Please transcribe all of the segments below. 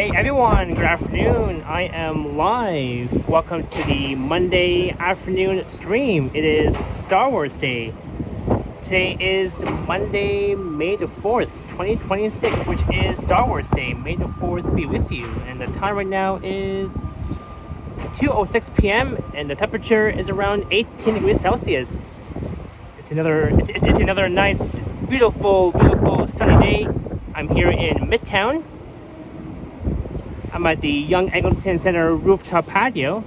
Hey everyone, good afternoon. I am live. Welcome to the Monday afternoon stream. It is Star Wars Day. Today is Monday, May the 4th, 2026, which is Star Wars Day. May the 4th be with you. And the time right now is 2:06 p.m. and the temperature is around 18 degrees Celsius. It's another nice, beautiful sunny day. I'm here in Midtown. I'm at the Yonge and Eglinton Center rooftop patio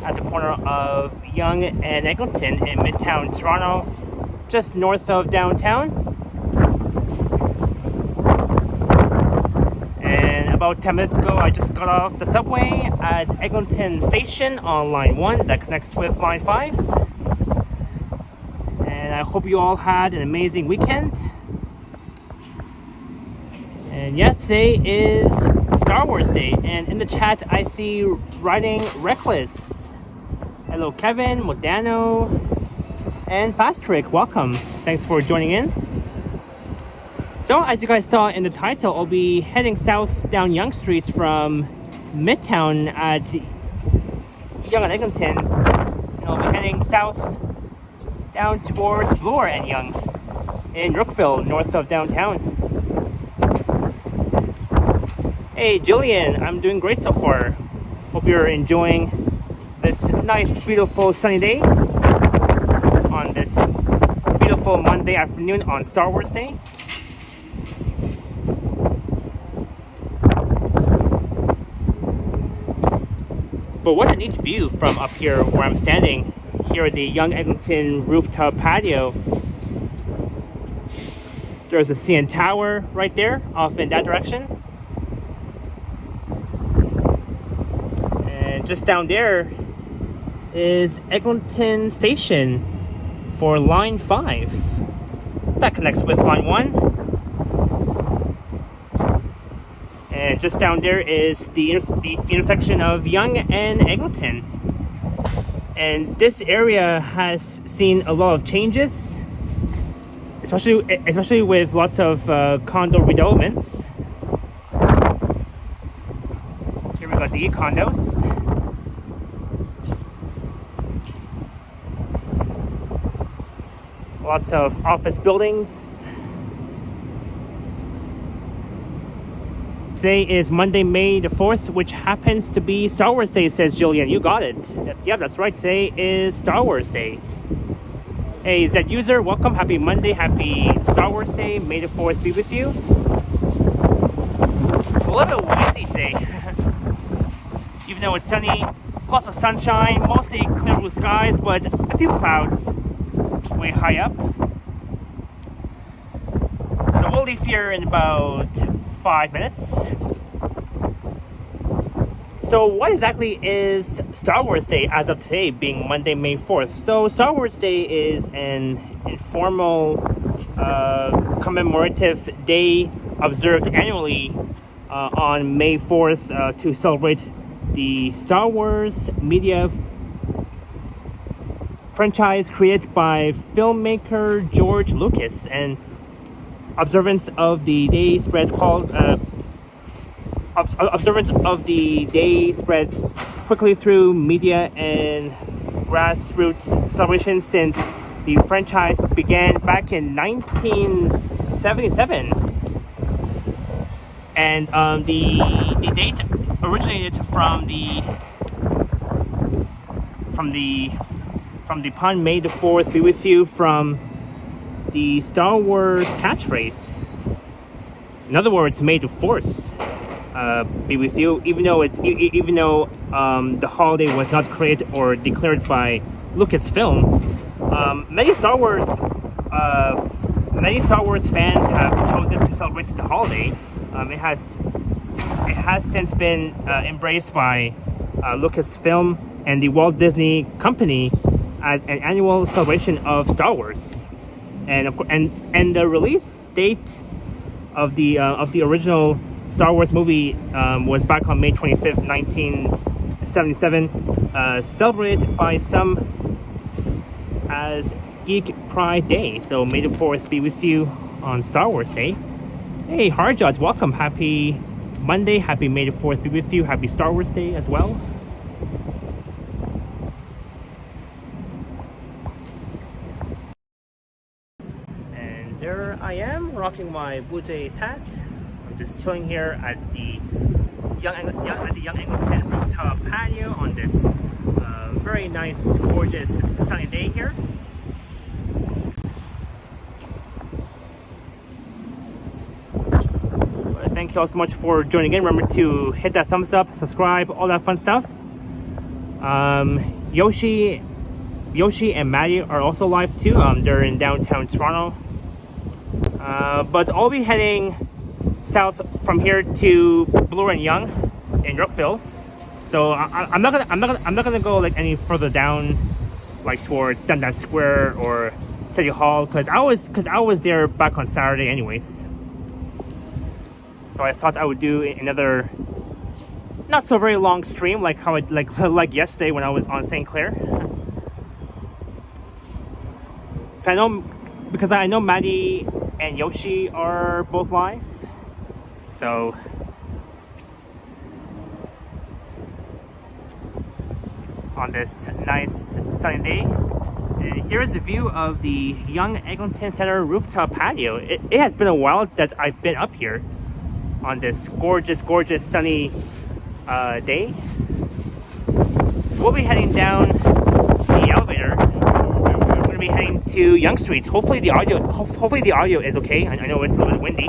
at the corner of Yonge and Eglinton in Midtown, Toronto, just north of downtown. And about 10 minutes ago, I just got off the subway at Eglinton Station on line 1 that connects with line 5. And I hope you all had an amazing weekend. And yesterday is Star Wars Day, and in the chat I see Riding Reckless. Hello Kevin, Modano, and Fast Trick, welcome. Thanks for joining in. So as you guys saw in the title, I'll be heading south down Yonge Street from Midtown at Yonge and Eglinton, and I'll be heading south down towards Bloor and Yonge in Yorkville, north of downtown. Hey Jillian, I'm doing great so far. Hope you're enjoying this nice, beautiful sunny day on this beautiful Monday afternoon on Star Wars Day. But what a neat view from up here where I'm standing here at the Yonge Eglinton rooftop patio. There's a CN Tower right there off in that direction. Just down there is Eglinton Station for line 5 that connects with line 1, and just down there is the intersection of Yonge and Eglinton. And this area has seen a lot of changes, especially with lots of condo redevelopments. Here we got the condos. Lots of office buildings. Today is Monday, May the 4th, which happens to be Star Wars Day, says Jillian. You got it. Yeah, that's right. Today is Star Wars Day. Hey, Zed User, welcome. Happy Monday. Happy Star Wars Day. May the 4th be with you. It's a little bit windy today. Even though it's sunny, lots of sunshine, mostly clear blue skies, but a few clouds way high up. So we'll leave here in about 5 minutes. So what exactly is Star Wars Day as of today, being Monday, May 4th? So Star Wars Day is an informal commemorative day observed annually on May 4th to celebrate the Star Wars media franchise created by filmmaker George Lucas, and observance of the day spread quickly through media and grassroots celebrations since the franchise began back in 1977. And the date originated from the pun "May the 4th be with you" from the Star Wars catchphrase. In other words, may the Force be with you. Even though the holiday was not created or declared by Lucasfilm, many Star Wars fans have chosen to celebrate the holiday. It has since been embraced by Lucasfilm and the Walt Disney Company as an annual celebration of Star Wars, and the release date of the original Star Wars movie was back on May 25th, 1977, celebrated by some as Geek Pride Day. So May the 4th be with you on Star Wars Day. Hey, Harjot, welcome. Happy Monday. Happy May the 4th be with you. Happy Star Wars Day as well. And there I am, rocking my Blue Jays hat. I'm just chilling here at the Yonge and Eglinton rooftop patio on this very nice, gorgeous, sunny day here. Thank you all so much for joining in. Remember to hit that thumbs up, subscribe, all that fun stuff. Yoshi and Maddie are also live too. They're in downtown Toronto. But I'll be heading south from here to Bloor and Yonge in Yorkville. So I'm not gonna go like any further down, like towards Dundas Square or City Hall, because I was there back on Saturday anyways. So I thought I would do another not so very long stream like how like yesterday when I was on St. Clair. Because I know Maddie and Yoshi are both live. So on this nice sunny day, and here's the view of the Yonge Eglinton Center rooftop patio. It has been a while that I've been up here on this gorgeous sunny day. So we'll be heading down the elevator. We're going to be heading to Yonge Street. Hopefully the audio is okay. I know it's a little bit windy,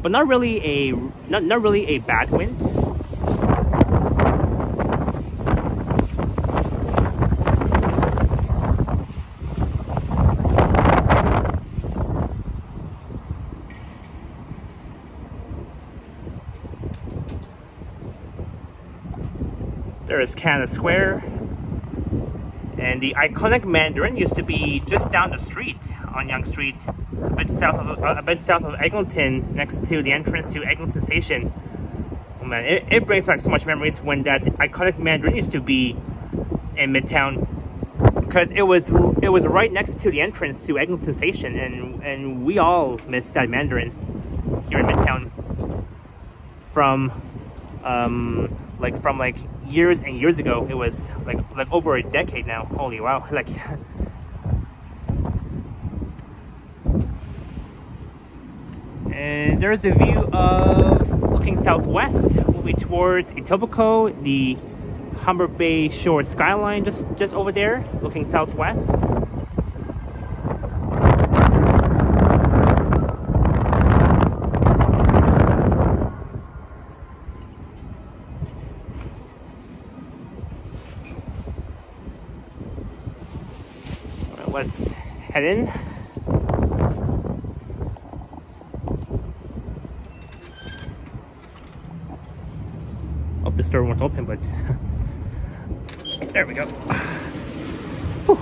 but not really a bad wind. There is Canada Square, and the iconic Mandarin used to be just down the street on Yonge Street, a bit south of Eglinton, next to the entrance to Eglinton Station. Oh man, it brings back so much memories when that iconic Mandarin used to be in Midtown, because it was right next to the entrance to Eglinton Station, and we all miss that Mandarin here in Midtown from years and years ago. It was like over a decade now. Holy wow. Like and there's a view of looking southwest. We'll be towards Etobicoke, the Humber Bay Shore skyline just over there, looking southwest. Let's head in. Oh, the store won't open, but there we go. Whew.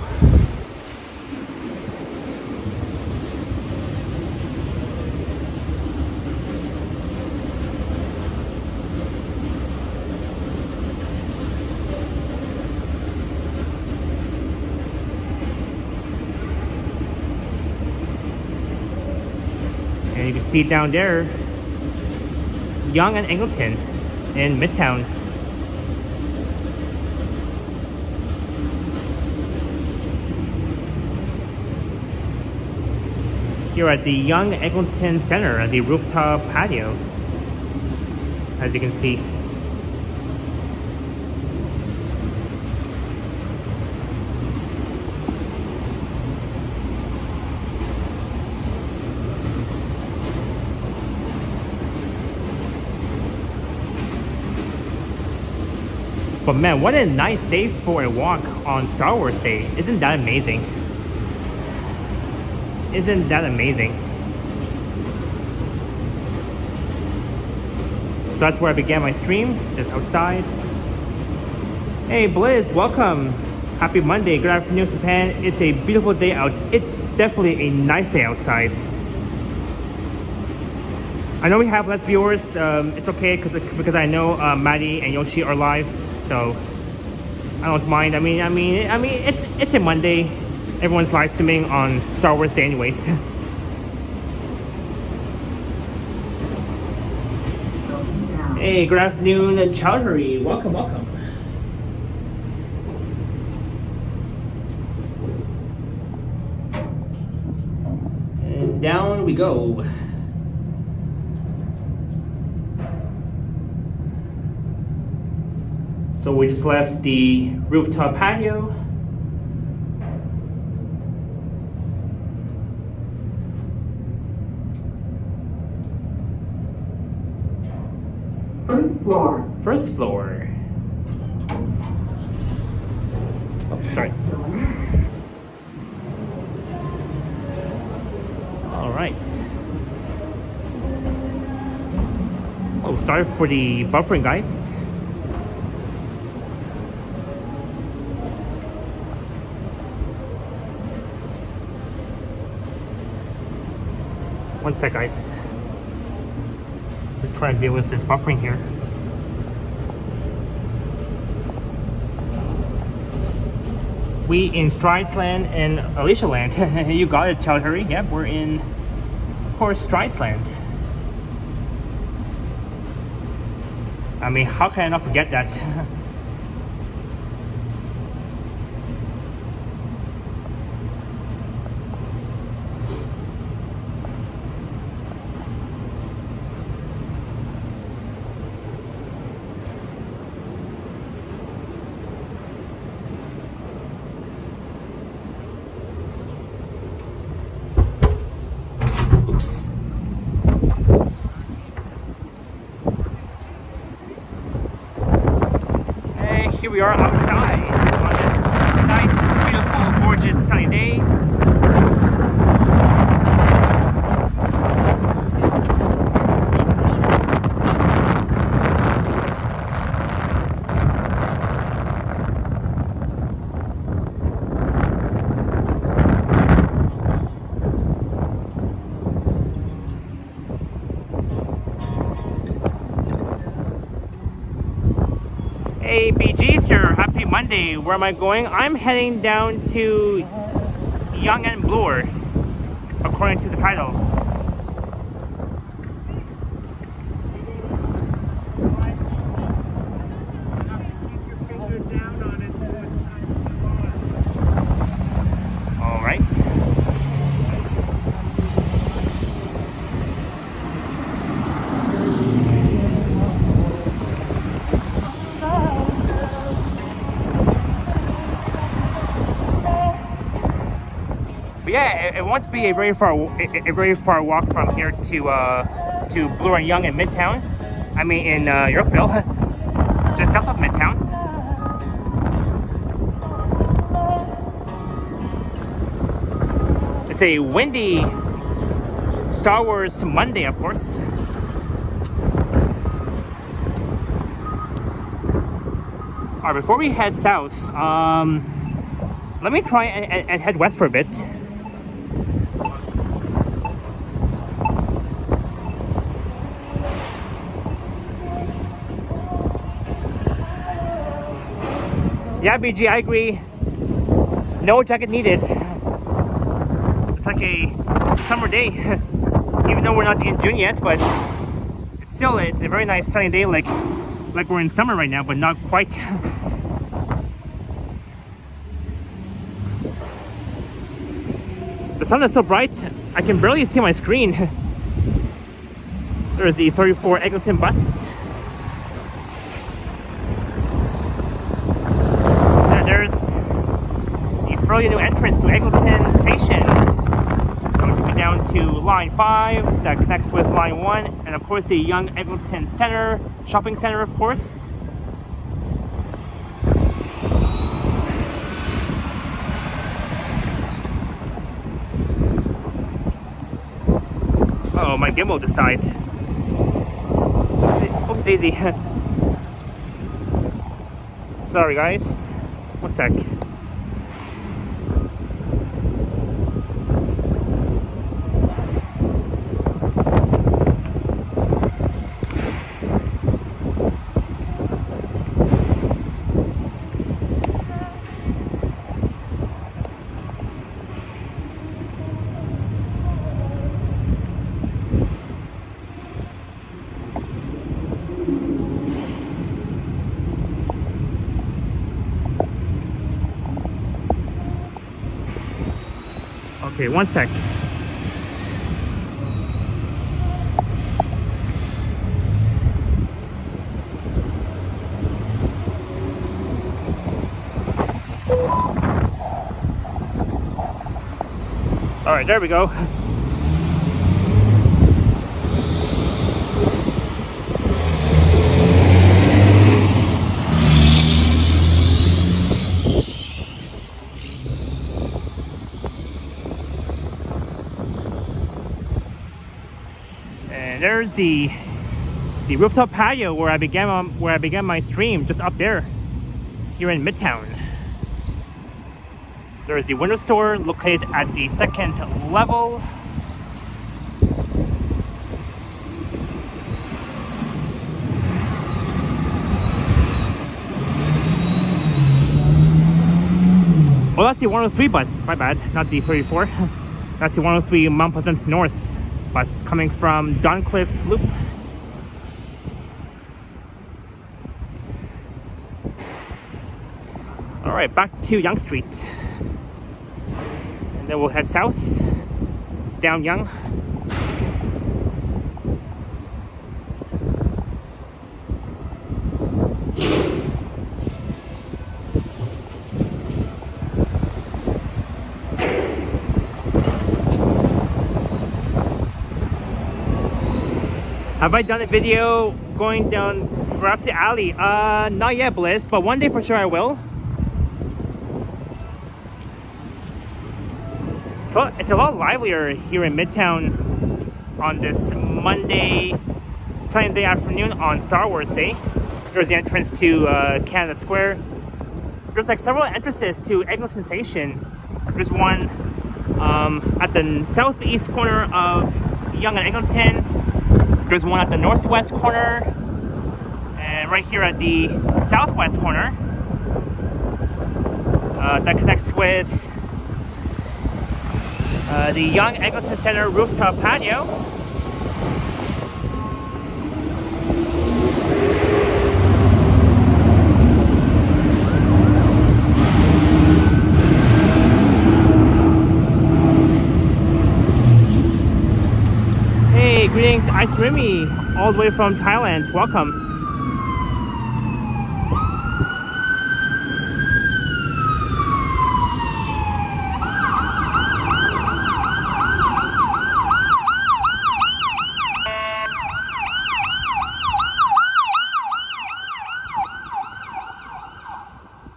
And you can see down there, Yonge and Eglinton in Midtown. Here at the Yonge Eglinton Center at the rooftop patio, as you can see. But man, what a nice day for a walk on Star Wars Day. Isn't that amazing? Isn't that amazing? So that's where I began my stream, just outside. Hey Blizz, welcome. Happy Monday, good afternoon Japan. It's a beautiful day out. It's definitely a nice day outside. I know we have less viewers. It's okay because I know Maddie and Yoshi are live. So I don't mind. I mean, it's a Monday. Everyone's live streaming on Star Wars Day, anyways. Hey, good afternoon, Chowdhury. Welcome, welcome. And down we go. So we just left the rooftop patio. First floor. First floor. Oh, sorry. All right. Oh, sorry for the buffering, guys. One sec, guys. Just trying to deal with this buffering here. We in Stridesland and Alicia Land. You got it, Chowdhury. Yep, we're in, of course, Stridesland. I mean, how can I not forget that? Oops. And here we are outside on this nice, beautiful, gorgeous sunny day. Hey, BG's here. Happy Monday. Where am I going? I'm heading down to Yonge and Bloor, according to the title. All right. But yeah, it won't be a very far walk from here to Bloor and Yonge in Midtown. I mean in Yorkville, just south of Midtown. It's a windy Star Wars Monday, of course. All right, before we head south, let me try and head west for a bit. Yeah, BG, I agree. No jacket needed. It's like a summer day, even though we're not in June yet, but it's a very nice sunny day, like we're in summer right now, but not quite. The sun is so bright, I can barely see my screen. There's the 34 Eglinton bus. There's the fairly new entrance to Eglinton Station. Going to be down to Line 5 that connects with Line 1, and of course the Yonge Eglinton Center, shopping center, of course. Oh, my gimbal decided. Oh, Daisy. Sorry, guys. One sec. Okay, one sec. All right, there we go. And there's the rooftop patio where I began my stream, just up there, here in Midtown. There is the window store located at the second level. Oh, that's the 103 bus. My bad, not the 34. That's the 103 Mount Pleasant North bus coming from Doncliffe Loop. All right, back to Yonge Street. And then we'll head south, down Yonge. Have I done a video going down Graffiti Alley? Not yet, Bliss, but one day for sure I will. So it's a lot livelier here in Midtown on this Monday, Sunday afternoon on Star Wars Day. There's the entrance to Canada Square. There's like several entrances to Eglinton Station. There's one at the southeast corner of Yonge and Eglinton. There's one at the northwest corner, and right here at the southwest corner that connects with the Yonge Eglinton Center rooftop patio. Hey, greetings, Ice Remy, all the way from Thailand. Welcome.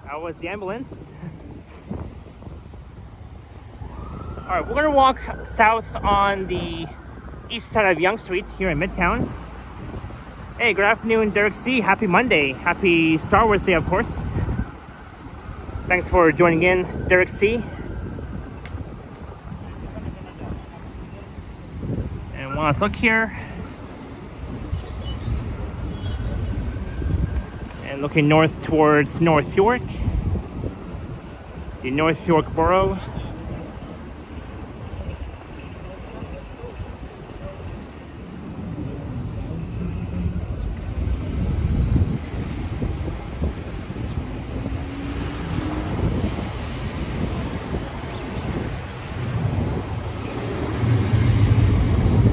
That was the ambulance. All right, we're gonna walk south on the east side of Yonge Street here in Midtown. Hey, good afternoon, Derek C. Happy Monday. Happy Star Wars Day, of course. Thanks for joining in, Derek C. And let's look here. And looking north towards North York, the North York Borough.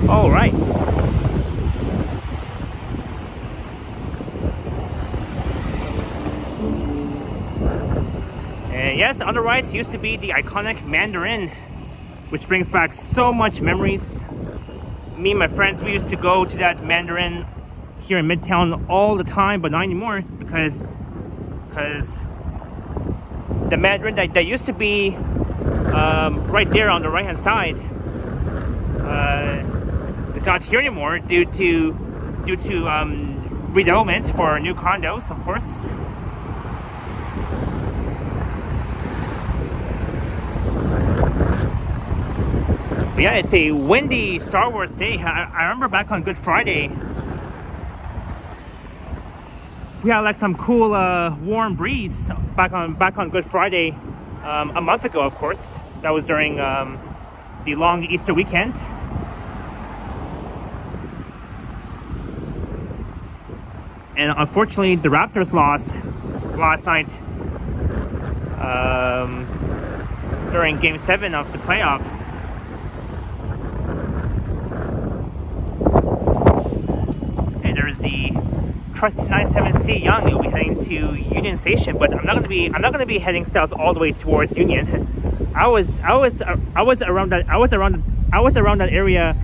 All right. And yes, on the right used to be the iconic Mandarin, which brings back so much memories. Me and my friends, we used to go to that Mandarin here in Midtown all the time, but not anymore because the Mandarin that used to be right there on the right hand side, it's not here anymore due to redevelopment for new condos, of course. But yeah, it's a windy Star Wars day. I remember back on Good Friday, we had like some cool warm breeze back on Good Friday a month ago, of course. That was during the long Easter weekend. And unfortunately, the Raptors lost last night during Game 7 of the playoffs. trusty 97C Yonge. We'll be heading to Union Station, but I'm not gonna be heading south all the way towards Union. I was around that area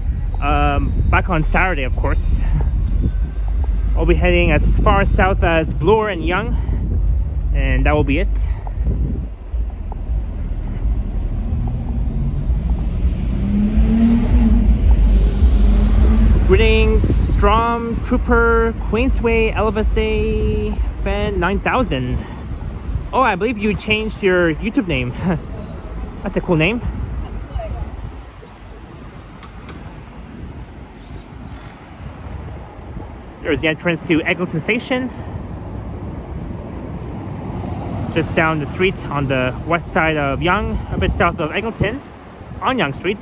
back on Saturday, of course. I'll be heading as far south as Bloor and Yonge, and that will be it. Greetings, Stormtrooper Queensway LVSA Fan 9000. Oh, I believe you changed your YouTube name. That's a cool name. There's the entrance to Eglinton Station. Just down the street on the west side of Yonge, a bit south of Eglinton, on Yonge Street,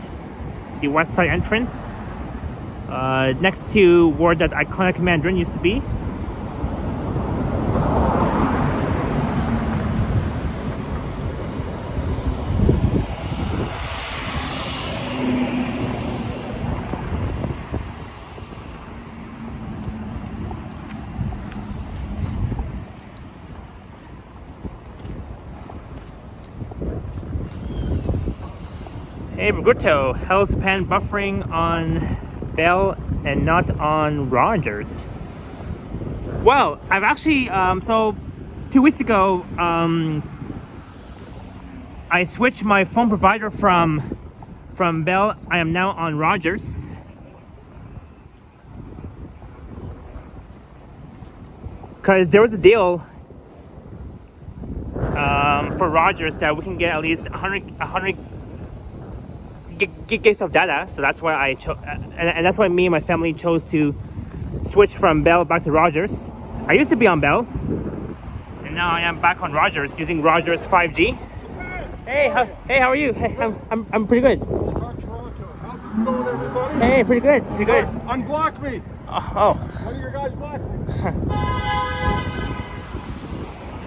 the west side entrance. Next to where that iconic Mandarin used to be. Hey, Briguto, how's pan buffering on Bell and not on Rogers? Well, I've actually so 2 weeks ago I switched my phone provider from Bell. I am now on Rogers. Because there was a deal for Rogers that we can get at least 100 gigs of data, so that's why I chose, and that's why me and my family chose to switch from Bell back to Rogers. I used to be on Bell, and now I am back on Rogers using Rogers 5G. Hey, how are you? Hey, I'm pretty good. How's it going, everybody? Hey, pretty good, Unblock me. Oh. One of your guys blocked me.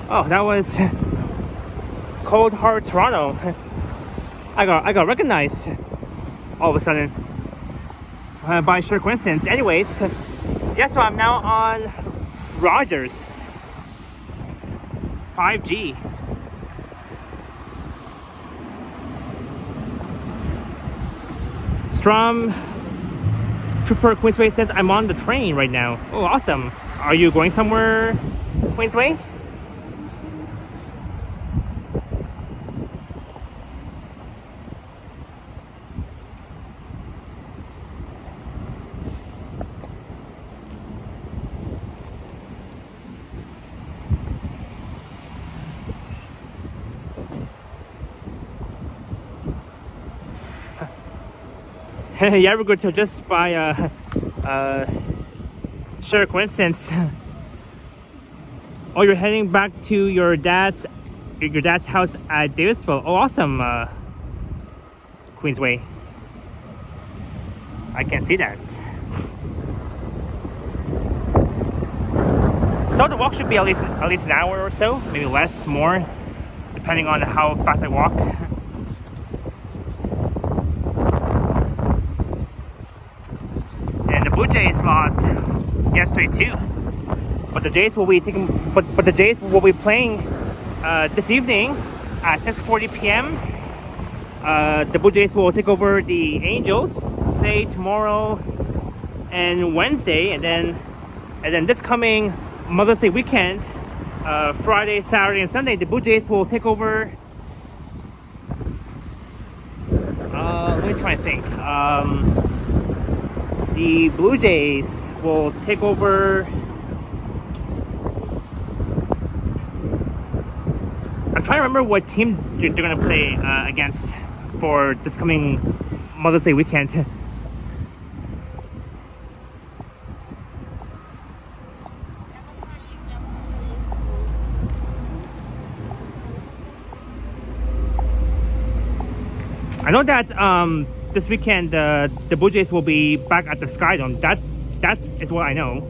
Oh, that was Cold Heart Toronto. I got recognized all of a sudden by sheer coincidence. Anyways, yeah, so I'm now on Rogers 5G. Stormtrooper Queensway says I'm on the train right now. Oh, awesome. Are you going somewhere, Queensway? Yeah, we're good. So just by sheer coincidence. Oh, you're heading back to your dad's house at Davisville. Oh, awesome, Queensway. I can see that. So the walk should be at least an hour or so, maybe less, more, depending on how fast I walk. Blue Jays lost yesterday too, but the Jays will be playing this evening at 6:40 p.m. The Blue Jays will take over the Angels today, tomorrow, and Wednesday, and then this coming Mother's Day weekend, Friday, Saturday, and Sunday, the Blue Jays will take over. Let me try and think. The Blue Jays will take over. I'm trying to remember what team they're going to play against for this coming Mother's Day weekend. I know that this weekend the Blue Jays will be back at the Skydome. That is what I know.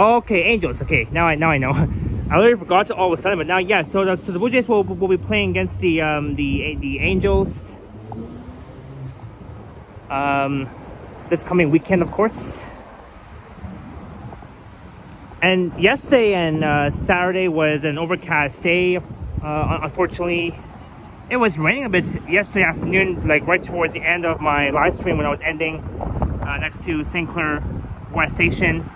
Okay, Angels. Okay, now I know. I already forgot all of a sudden, but now yeah. So the Blue Jays will be playing against the Angels. This coming weekend, of course. And yesterday and Saturday was an overcast day. Unfortunately, it was raining a bit yesterday afternoon, like right towards the end of my live stream when I was ending next to St. Clair West Station.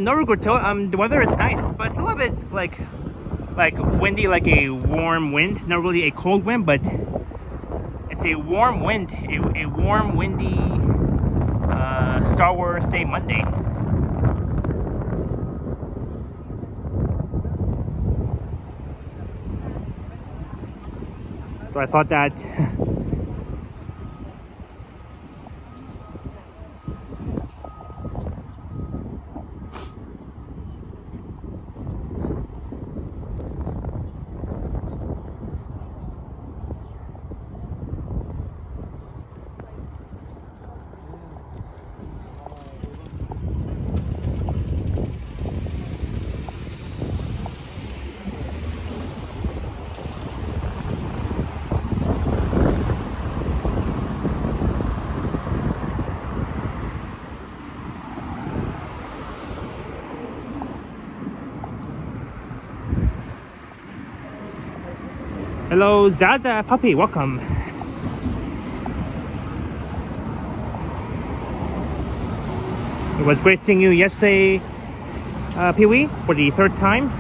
No regret. The weather is nice, but it's a little bit like windy, like a warm wind. Not really a cold wind, but it's a warm wind. A warm, windy Star Wars Day Monday. So I thought that. Hello, Zaza Puppy, welcome. It was great seeing you yesterday, Pee-wee, for the third time.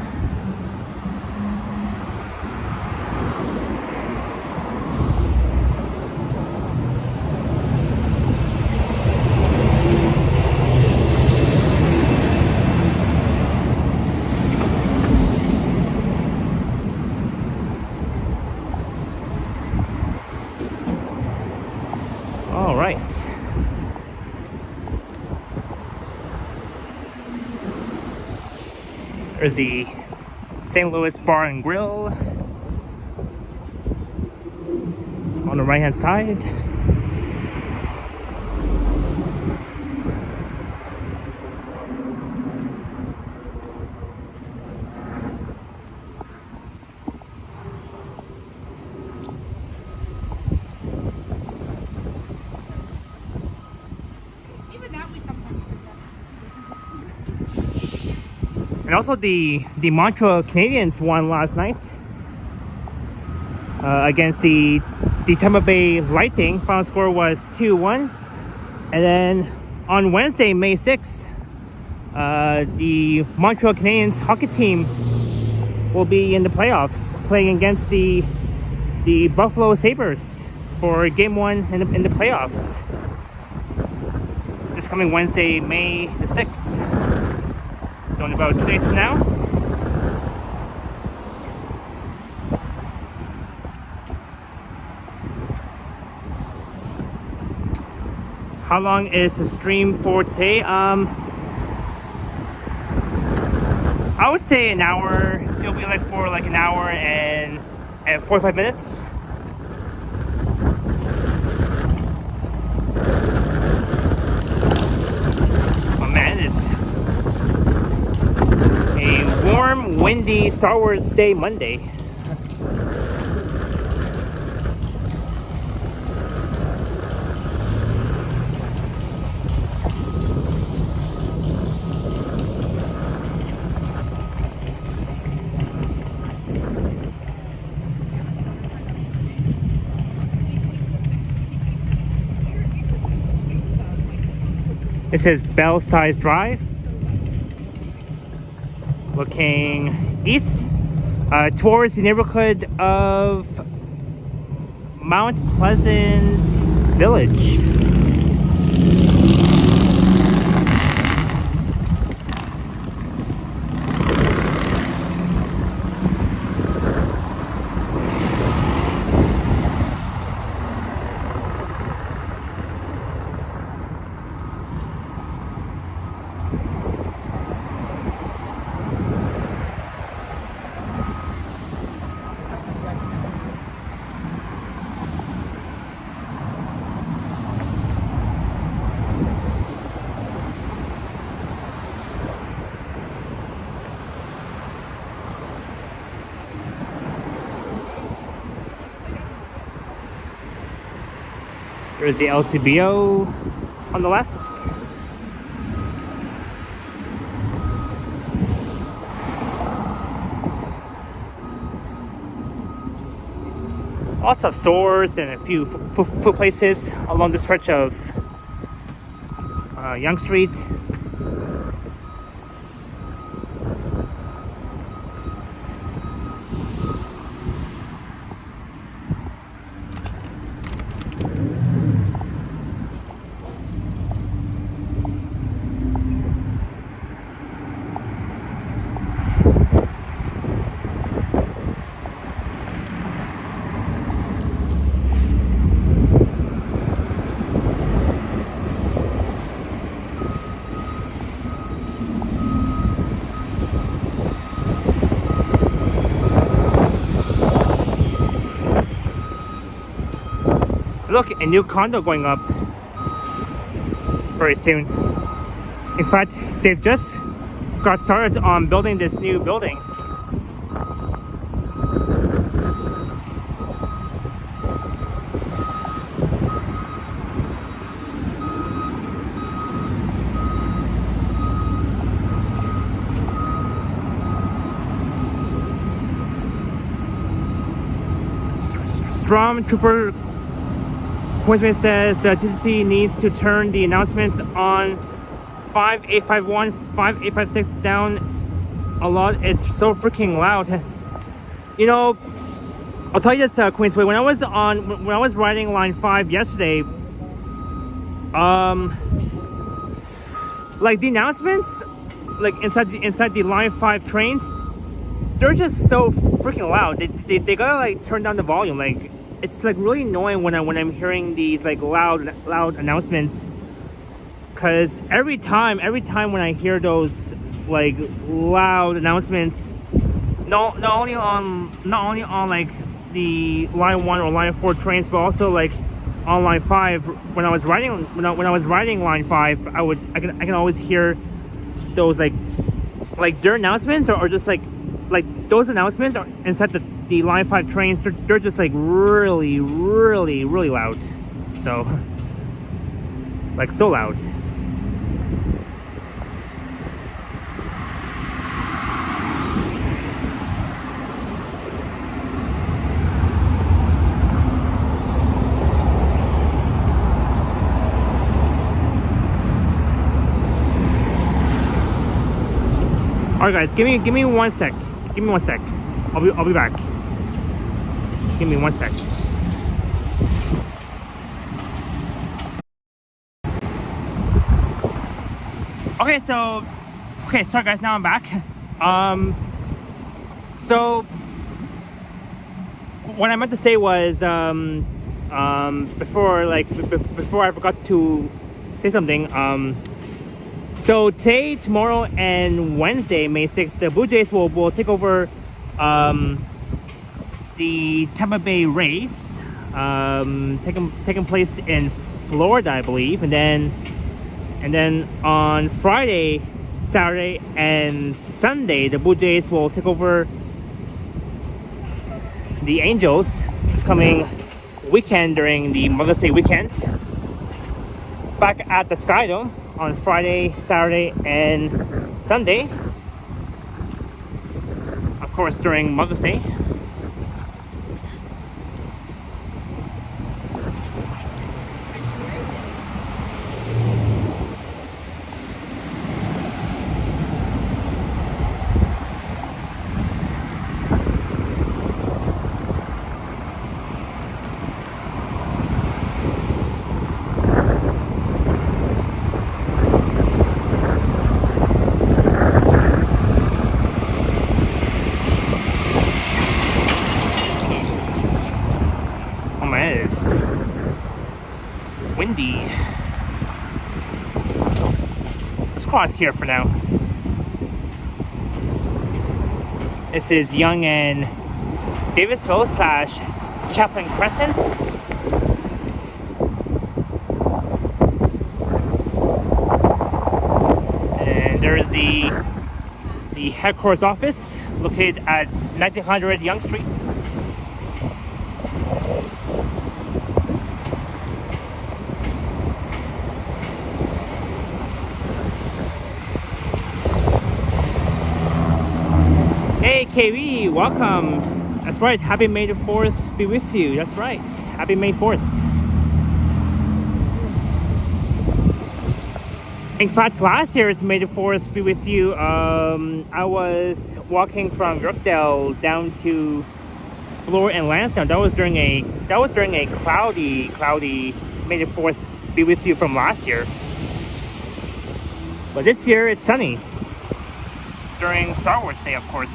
All right. There's the St. Louis Bar and Grill on the right-hand side. And also the Montreal Canadiens won last night against the Tampa Bay Lightning. Final score was 2-1. And then on Wednesday, May 6th, the Montreal Canadiens hockey team will be in the playoffs, playing against the Buffalo Sabres for Game 1 in the playoffs. This coming Wednesday, May the 6th. So in about 2 days from now. How long is the stream for today? I would say an hour. It'll be like for like an hour and 45 minutes. Oh man, it is a warm, windy Star Wars Day Monday. It says Bell-Size Drive. Looking east towards the neighborhood of Mount Pleasant Village. There's the LCBO on the left. Lots of stores and a few food places along the stretch of Yonge Street. Look, a new condo going up very soon. In fact, they've just got started on building this new building. Stormtrooper Queensman says the TTC needs to turn the announcements on 5851, 5856 down a lot. It's so freaking loud. You know, I'll tell you this, Queensway. When I was riding line 5 yesterday, like the announcements, like inside the line 5 trains, they're just so freaking loud. They gotta like turn down the volume. Like, it's like really annoying when I'm hearing these like loud announcements, because every time when I hear those like loud announcements, not only on like the line 1 or line 4 trains, but also like on line 5, when I was riding line 5, I can always hear those like their announcements are just like those announcements are inside the line 5 trains. They're just like really loud. So like so loud. All right, guys, give me 1 sec. Give me 1 sec. I'll be back. Give me 1 sec. Okay, sorry guys, now I'm back. So what I meant to say was before I forgot to say something. So today, tomorrow, and Wednesday, May 6th, the Blue Jays will take over the Tampa Bay race, taking place in Florida, I believe, and then on Friday, Saturday, and Sunday, the Blue Jays will take over the Angels this coming weekend during the Mother's Day weekend, back at the Skydome on Friday, Saturday, and Sunday, of course during Mother's Day. Windy. Let's cross here for now. This is Yonge and Davisville / Chaplain Crescent. And there's the headquarters office located at 1900 Yonge Street. KB, welcome. That's right. Happy May the 4th be with you. That's right. Happy May 4th. In fact, last year's May the 4th be with you. I was walking from Yorkville down to Bloor and Lansdowne. That was during a cloudy May the 4th be with you from last year. But this year it's sunny. During Star Wars Day, of course.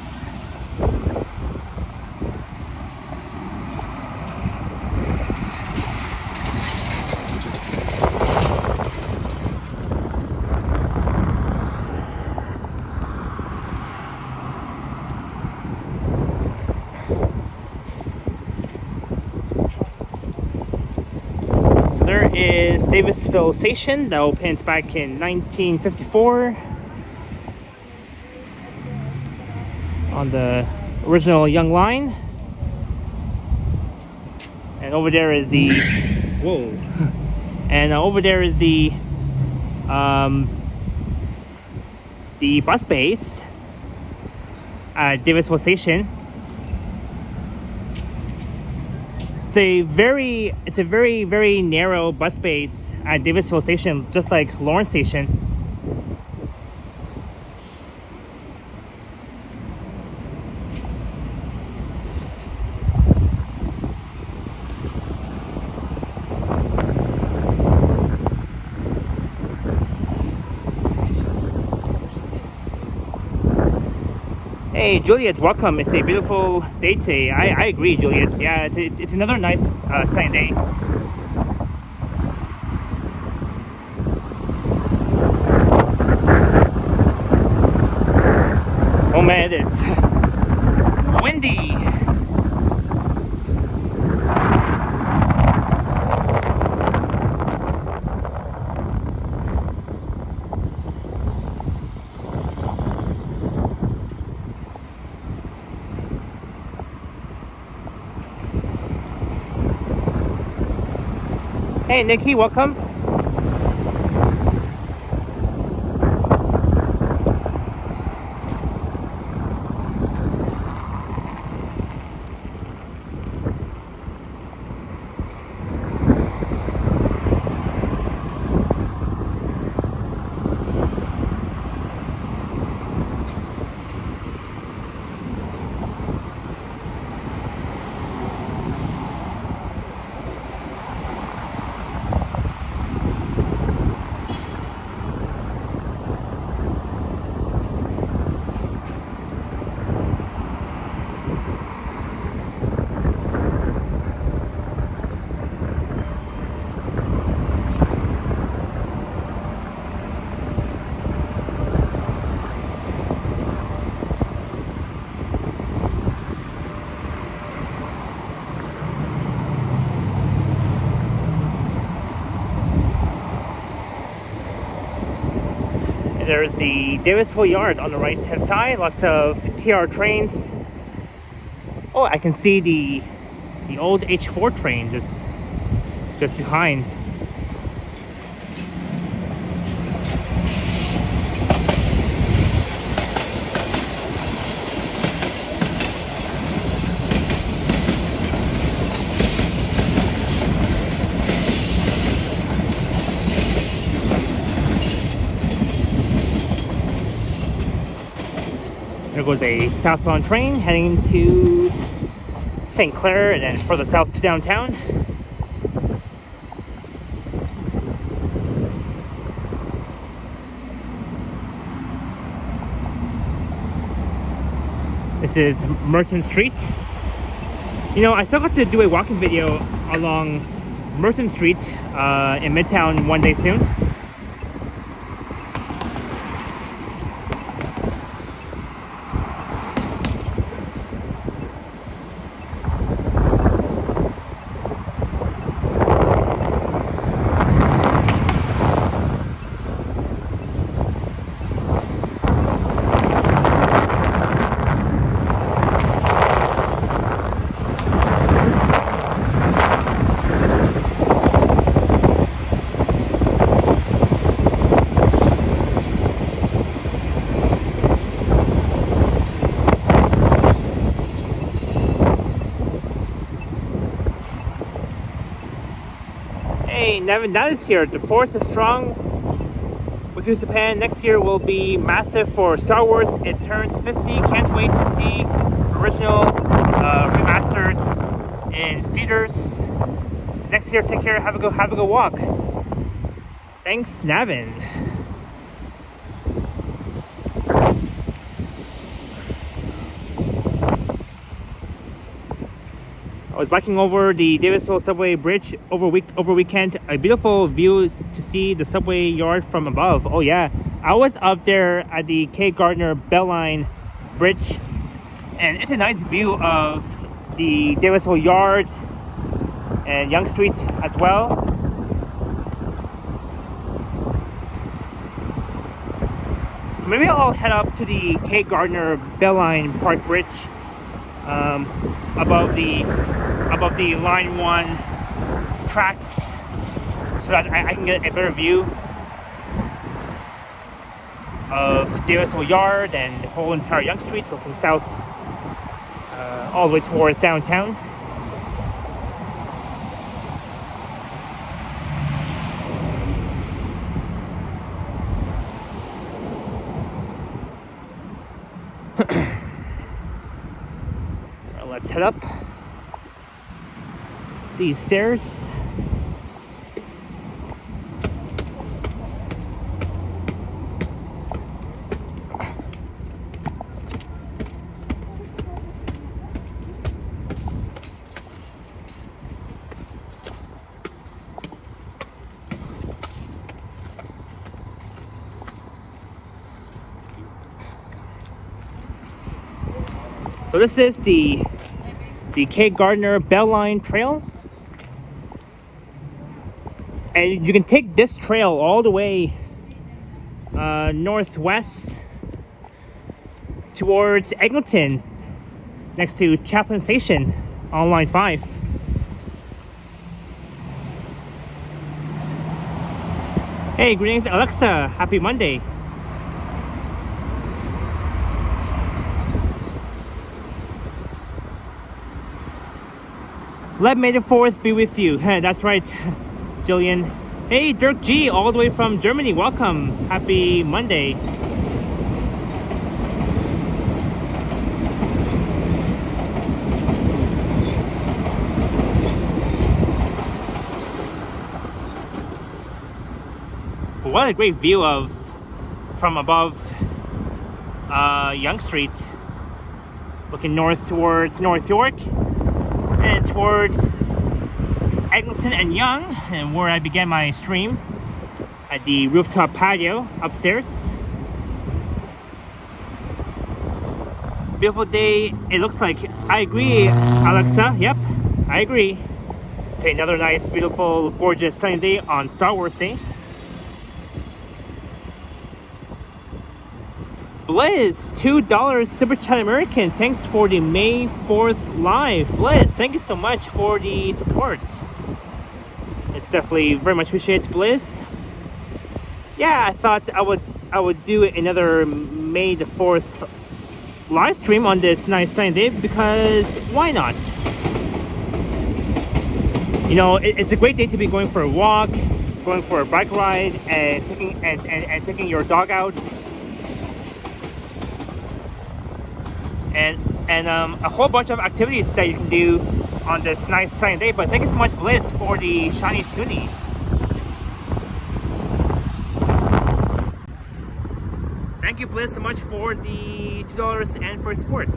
There is Davisville Station that opened back in 1954 on the original Yonge line, and over there is the over there is the bus base at Davisville Station. It's a very narrow bus base at Davisville Station, just like Lawrence Station. Hey Juliet, welcome. It's a beautiful day today. I agree, Juliet. Yeah, it's another nice sunny day. Oh man, it is windy. Hey Nikki, welcome. There's the Davisville Yard on the right hand side, lots of TR trains. Oh, I can see the old H4 train just behind. There goes a southbound train heading to St. Clair and then further south to downtown. This is Merton Street. You know, I still got to do a walking video along Merton Street in Midtown one day soon. Hey, Nevin, that is here. The force is strong with you, Japan. Next year will be massive for Star Wars. It turns 50. Can't wait to see original remastered in theaters next year. Take care. Have a good walk. Thanks, Navin. I was biking over the Davisville subway bridge over weekend. A beautiful view to see the subway yard from above. Oh yeah, I was up there at the K. Gardner Belline Bridge, and it's a nice view of the Davisville yard and Yonge Street as well. So maybe I'll head up to the K. Gardner Belline Park Bridge. Above the line 1 tracks, so that I can get a better view of Davisville Yard and the whole entire Yonge Street, looking south all the way towards downtown. Let's head up these stairs. So this is the K. Gardner Belline Trail, and you can take this trail all the way northwest towards Eglinton, next to Chaplin Station on line 5. Hey, greetings Alexa, happy Monday. Let May the 4th be with you. That's right, Jillian. Hey, Dirk G, all the way from Germany. Welcome. Happy Monday. What a great view from above Yonge Street, looking north towards North York and towards Eglinton and Yonge, and where I began my stream at the rooftop patio upstairs. Beautiful day, it looks like. I agree, Alexa. Yep, I agree. Today, another nice, beautiful, gorgeous sunny day on Star Wars Day. Blizz, $2 Super Chat American. Thanks for the May 4th live. Blizz, thank you so much for the support. It's definitely very much appreciated, Blizz. Yeah, I thought I would do another May the 4th live stream on this nice sunny day, because why not? You know, it's a great day to be going for a walk, going for a bike ride, and taking your dog out. And a whole bunch of activities that you can do on this nice sunny day. But thank you so much, Bliss, for the shiny toonie. Thank you, Bliss, so much for the $2 and for support.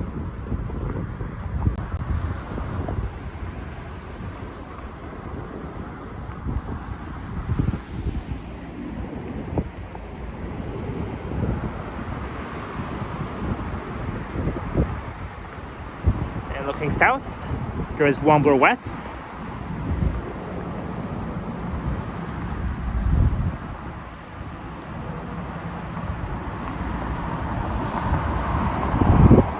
Looking south, there is Bloor West.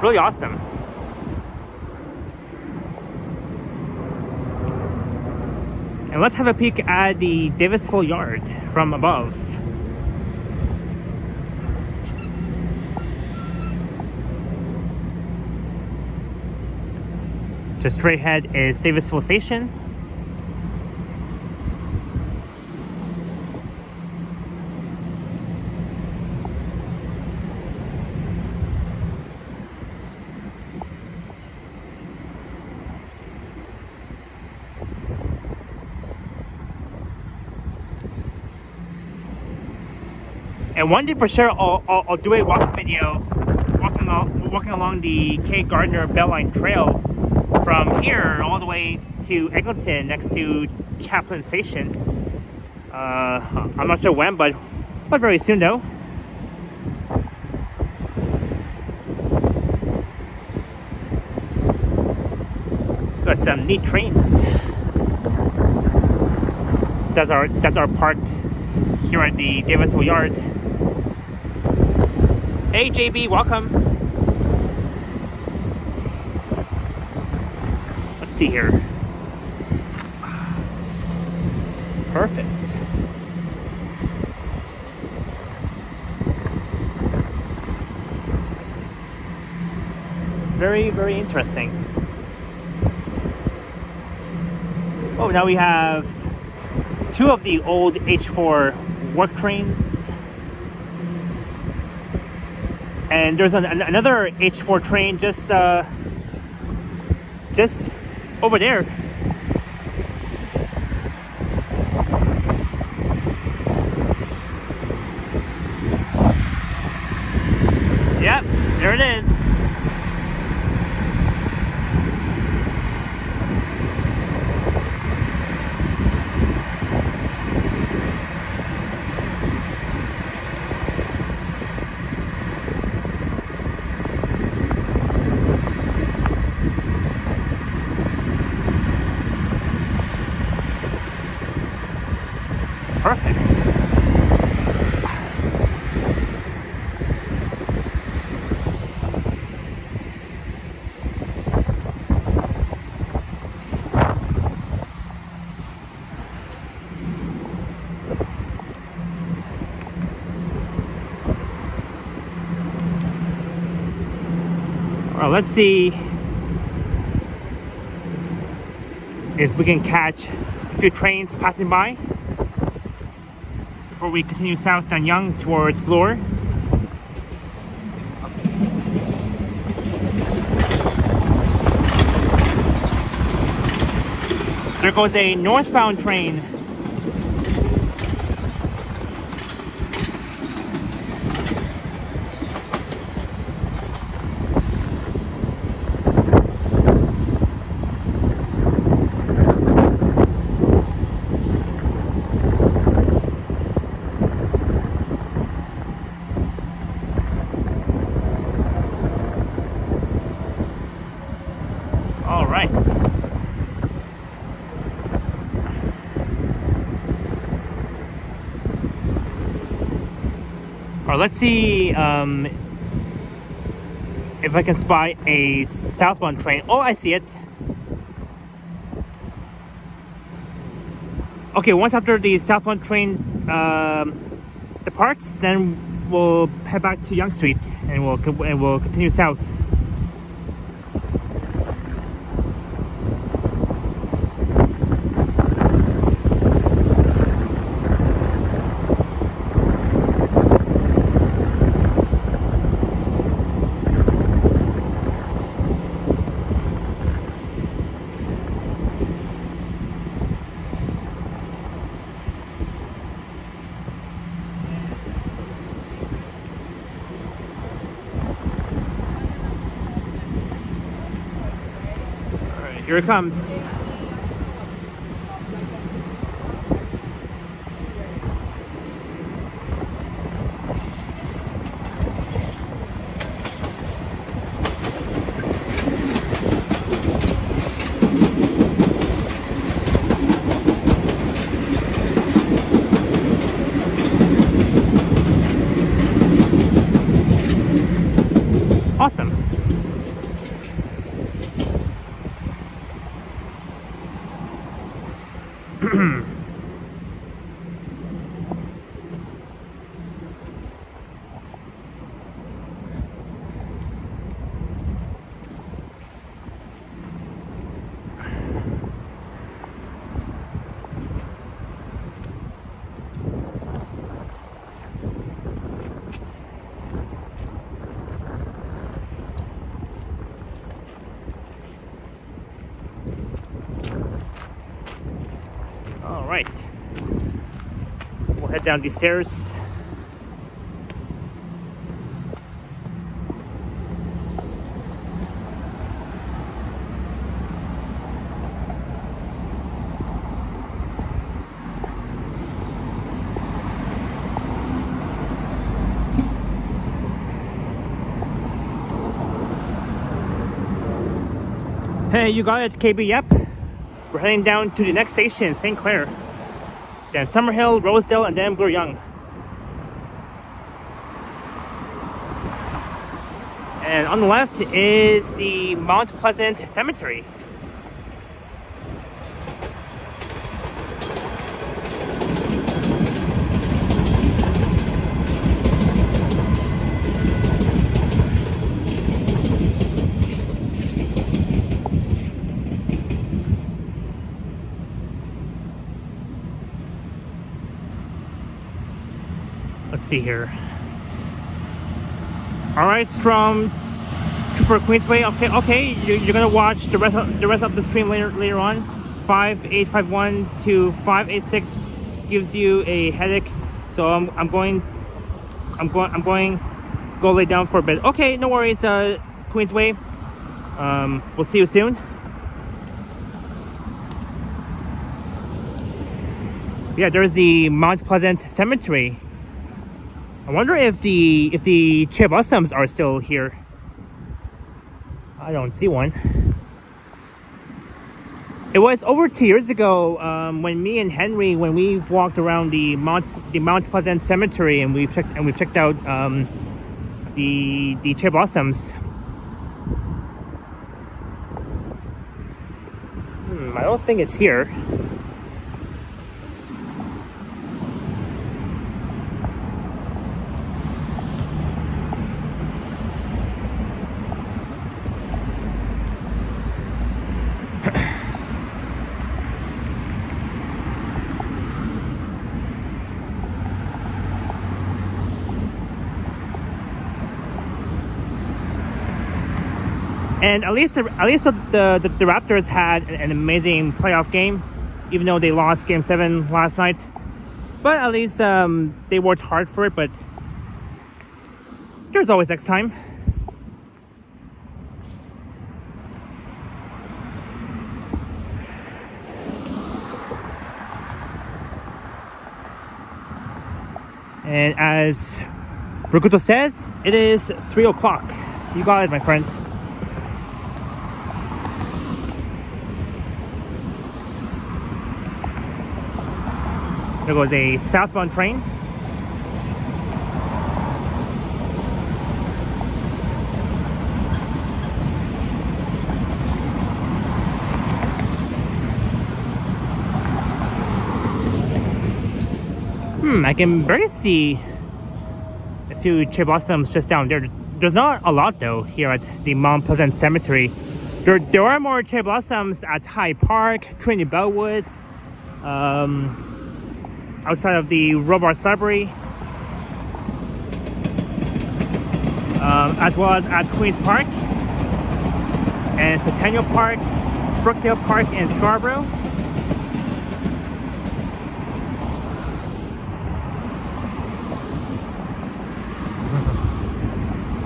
Really awesome. And let's have a peek at the Davisville Yard from above. Just straight ahead is Davisville Station. And one day for sure, I'll do a walking video, walking along the K. Gardner Belline Trail from here all the way to Eglinton, next to Chaplin Station. I'm not sure when, but very soon though. Got some neat trains that are parked here at the Davisville yard. Hey JB, welcome. Let's see here. Perfect. Very, very interesting. Oh, now we have two of the old H4 work trains. And there's another H4 train just over there. Yep, there it is. Perfect. All right, let's see if we can catch a few trains passing by before we continue south down Yonge towards Bloor. There goes a northbound train. All right. All right, let's see if I can spot a southbound train. Oh, I see it. Okay, once after the southbound train departs, then we'll head back to Yonge Street and we'll continue south. Here it comes. Awesome. All right, we'll head down these stairs. Hey, you got it, KB. Yep. We're heading down to the next station, St. Clair. Then Summerhill, Rosedale, and then Bloor-Yonge. And on the left is the Mount Pleasant Cemetery. Let's see here. All right, Strom, Trooper Queensway. Okay. You're gonna watch the rest of the stream later on. 5851 to 586 gives you a headache, so I'm going go lay down for a bit. Okay, no worries, Queensway. We'll see you soon. Yeah, there's the Mount Pleasant Cemetery. I wonder if the Chibusums are still here. I don't see one. It was over 2 years ago when me and Henry, when we walked around the Mount Pleasant Cemetery, and we've checked out the Chibusums. I don't think it's here. And at least the Raptors had an amazing playoff game, even though they lost Game 7 last night. But at least they worked hard for it. But there's always next time. And as Bruguto says, it is 3 o'clock. You got it, my friend. There goes a southbound train. I can barely see a few Chibusums just down there. There's not a lot though here at the Mount Pleasant Cemetery. There are more Chibusums at Hyde Park, Trinity Bellwoods, outside of the Robarts Library, as well as at Queen's Park and Centennial Park, Brookdale Park, and Scarborough.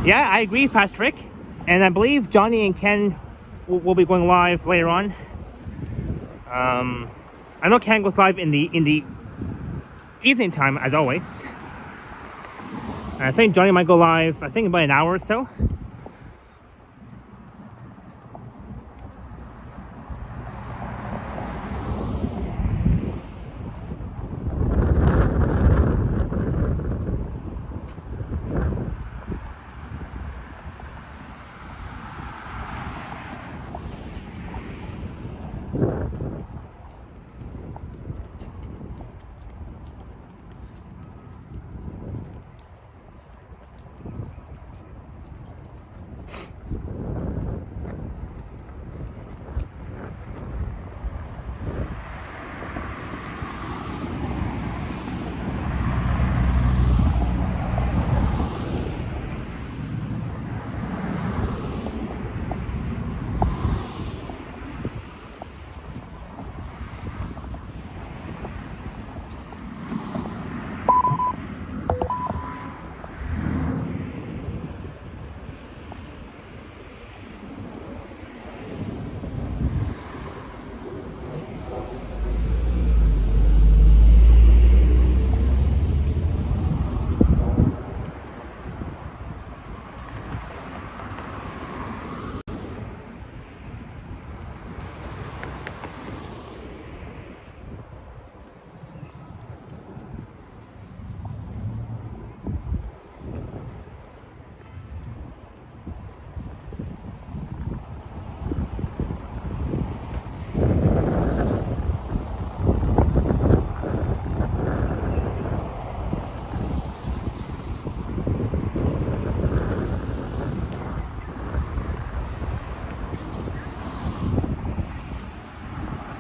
Yeah, I agree, Fast Rick, and I believe Johnny and Ken will be going live later on. I know Ken goes live in the evening time as always. I think Johnny might go live, I think, about an hour or so.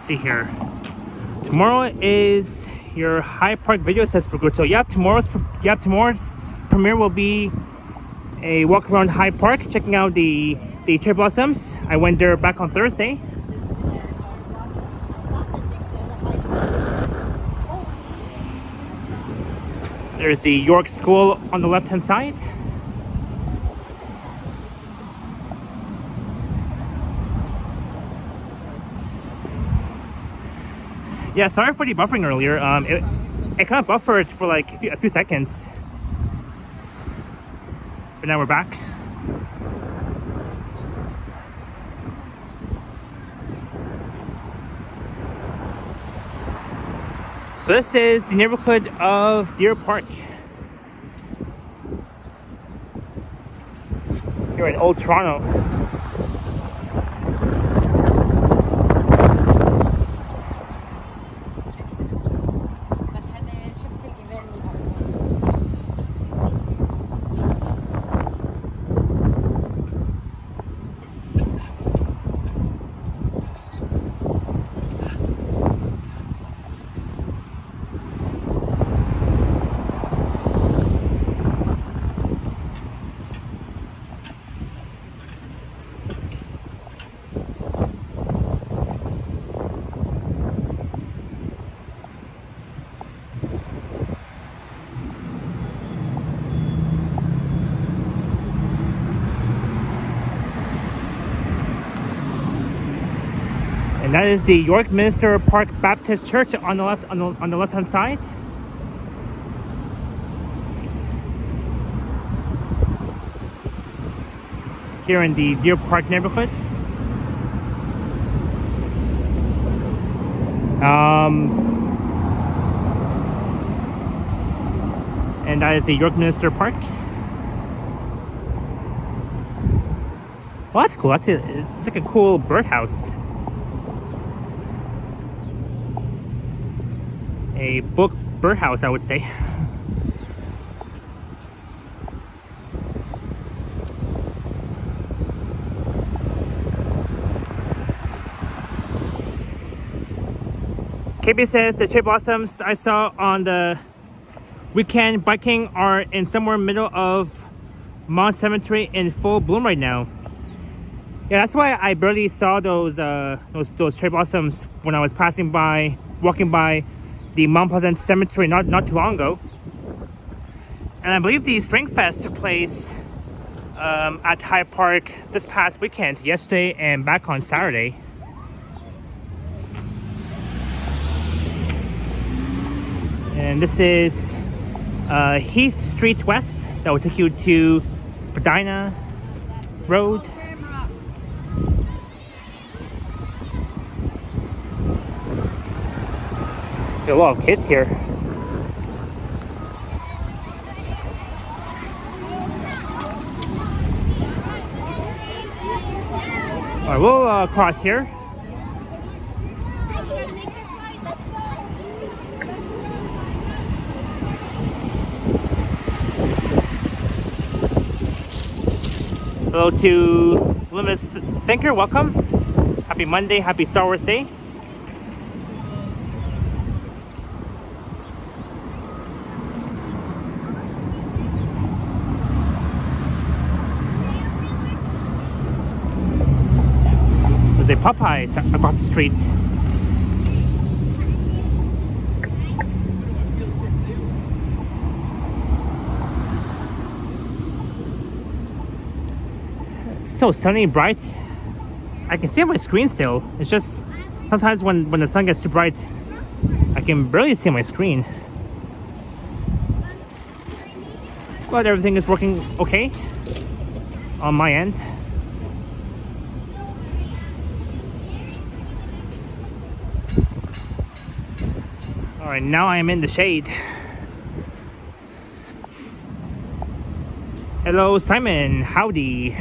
see here. Tomorrow is your Hyde Park video, says Progrito. Tomorrow's premiere will be a walk around Hyde Park, checking out the cherry blossoms. I went there back on Thursday. There's the York School on the left-hand side. Yeah, sorry for the buffering earlier. It kind of buffered for like a few seconds. But now we're back. So this is the neighborhood of Deer Park. Here in Old Toronto. And that is the York Minster Park Baptist Church on the left-hand side. Here in the Deer Park neighborhood. And that is the York Minster Park. Well, that's cool. It's like a cool birdhouse. A book birdhouse, I would say. KB says the cherry blossoms I saw on the weekend biking are in somewhere middle of Mount Cemetery in full bloom right now. Yeah, that's why I barely saw those cherry blossoms when I was walking by the Mount Pleasant Cemetery not too long ago. And I believe the Spring Fest took place at Hyde Park this past weekend, yesterday and back on Saturday. And this is Heath Street West. That will take you to Spadina Road. There's a lot of kids here. Alright, we'll cross here. Hello to Limitless Thinker, welcome. Happy Monday, happy Star Wars Day. There's a Popeyes across the street. It's so sunny and bright. I can see on my screen still. It's just sometimes when the sun gets too bright, I can barely see my screen. But everything is working okay on my end. Alright, now I am in the shade. Hello, Simon. Howdy.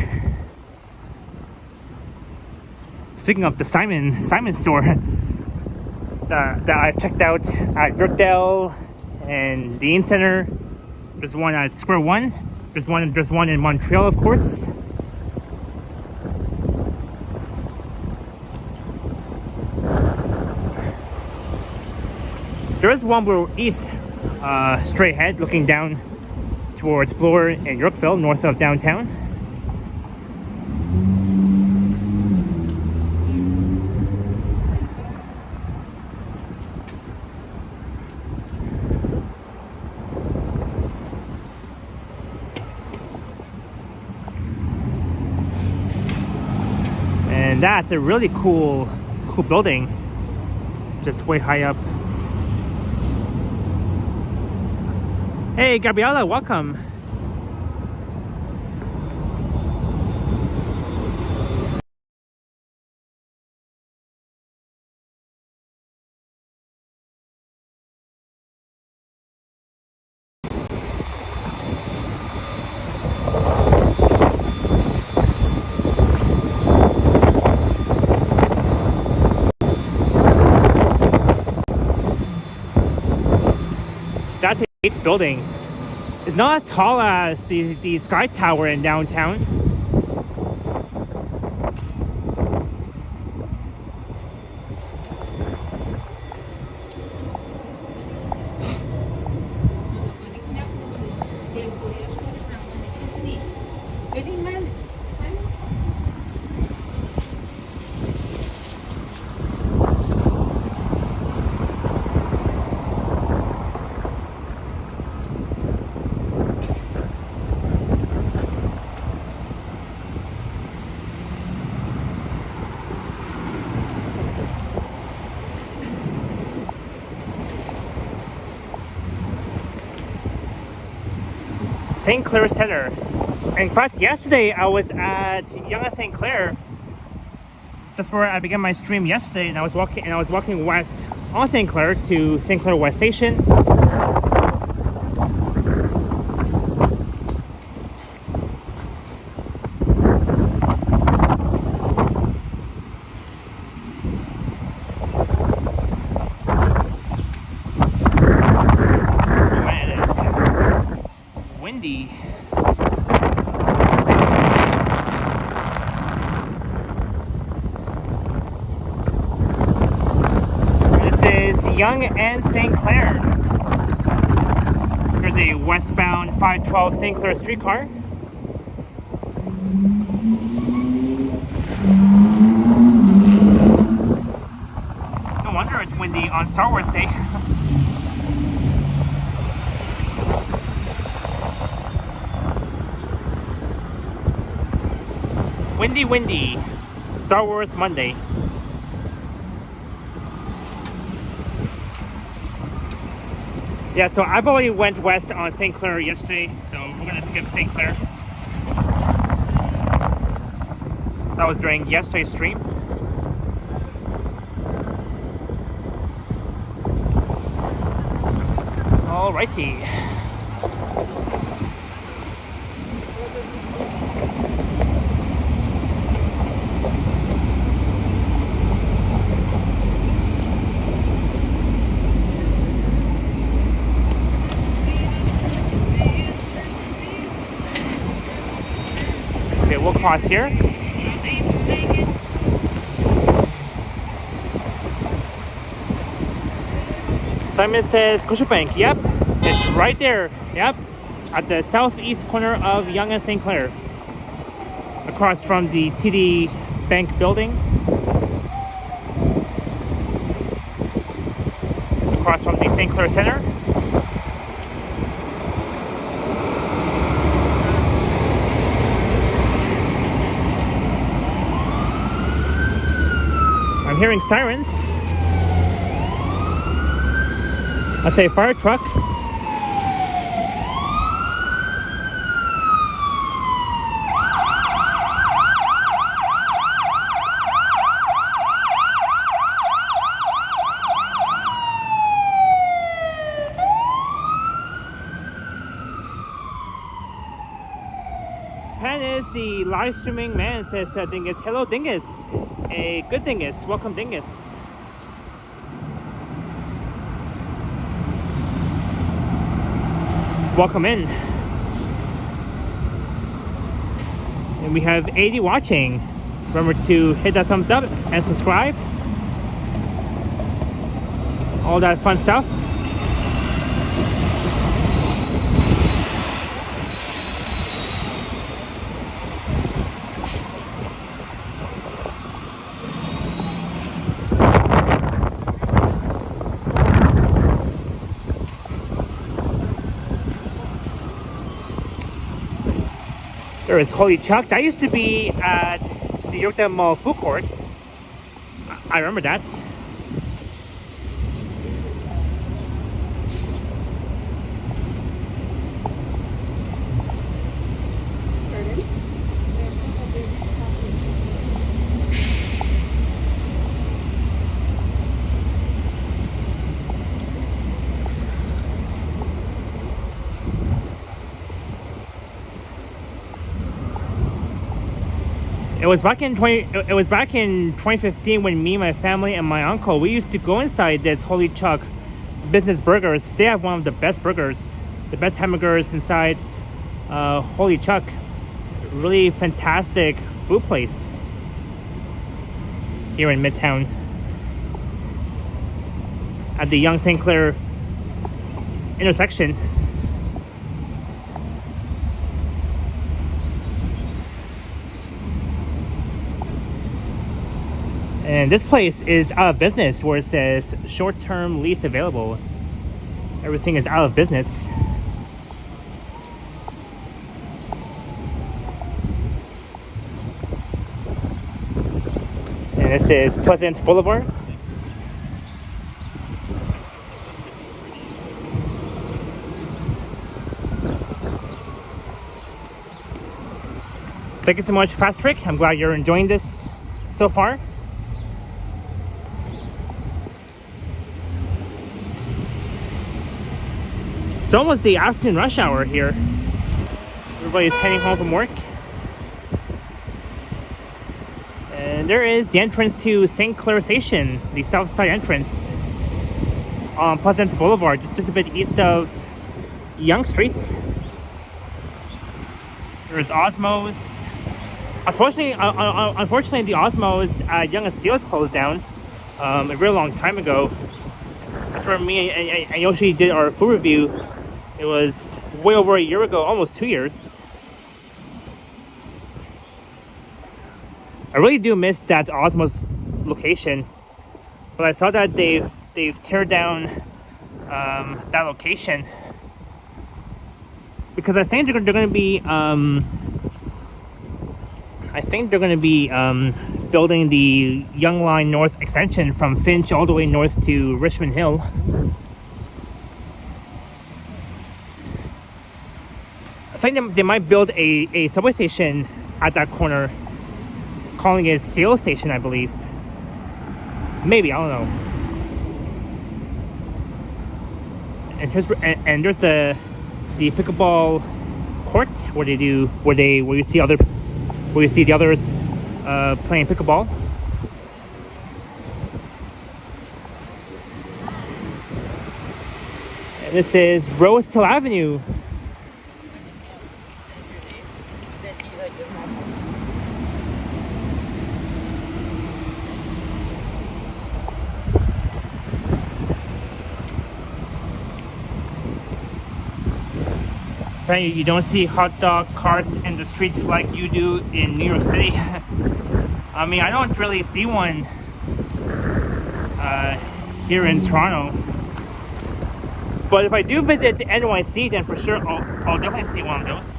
Speaking of the Simon store that I've checked out at Yorkville and the Inn Center. There's one at Square One. There's one in Montreal, of course. There is one Bloor East, straight ahead, looking down towards Bloor and Yorkville, north of downtown. And that's a really cool building, just way high up. Hey, Gabriela, welcome. That's a great building. It's not as tall as the Sky Tower in downtown. St. Clair Center. In fact, yesterday I was at Yonge and St. Clair. That's where I began my stream yesterday, and I was walking west on St. Clair to St. Clair West Station. This is Yonge and St. Clair. There's a westbound 512 St. Clair streetcar. No wonder it's windy on Star Wars Day. Windy. Star Wars Monday. Yeah, so I've already went west on St. Clair yesterday, so we're gonna skip St. Clair. That was during yesterday's stream. Alrighty. Okay, we'll cross here. Simon says Scotiabank. Yep, it's right there. Yep, at the southeast corner of Yonge and St. Clair, across from the TD Bank building, across from the St. Clair Center. I'm hearing sirens. That's a fire truck. Pan is the live streaming man, says Dingus. Hello, Dingus. A good Dingus. Welcome, Dingus. Welcome in. And we have 80 watching. Remember to hit that thumbs up and subscribe. All that fun stuff. There is Holy Chuck. That used to be at the Yorkville Mall food court. I remember that. It was back in 2015 when me, my family, and my uncle, we used to go inside this Holy Chuck business burgers. They have one of the best burgers, the best hamburgers inside Holy Chuck. Really fantastic food place here in Midtown at the Yonge St. Clair intersection. And this place is out of business where it says short-term lease available. Everything is out of business. And this is Pleasant Boulevard. Thank you so much, Fast Trick. I'm glad you're enjoying this so far. It's almost the afternoon rush hour here. Everybody's heading home from work. And there is the entrance to St. Clair Station, the south side entrance on Pleasant Boulevard, just a bit east of Yonge Street. There's Osmos. Unfortunately, the Osmos at Yonge and Steele's closed down a real long time ago. That's where me and Yoshi did our food review. It was way over a year ago, almost 2 years. I really do miss that Osmos location, but I saw that they've teared down that location because I think they're going to be building the Yonge Line North extension from Finch all the way north to Richmond Hill. I think they might build a subway station at that corner, calling it Steele Station, I believe. Maybe, I don't know. And there's the pickleball court where you see the others playing pickleball. And this is Rosedale Avenue. Apparently you don't see hot dog carts in the streets like you do in New York City. I mean, I don't really see one here in Toronto. But if I do visit NYC, then for sure I'll definitely see one of those.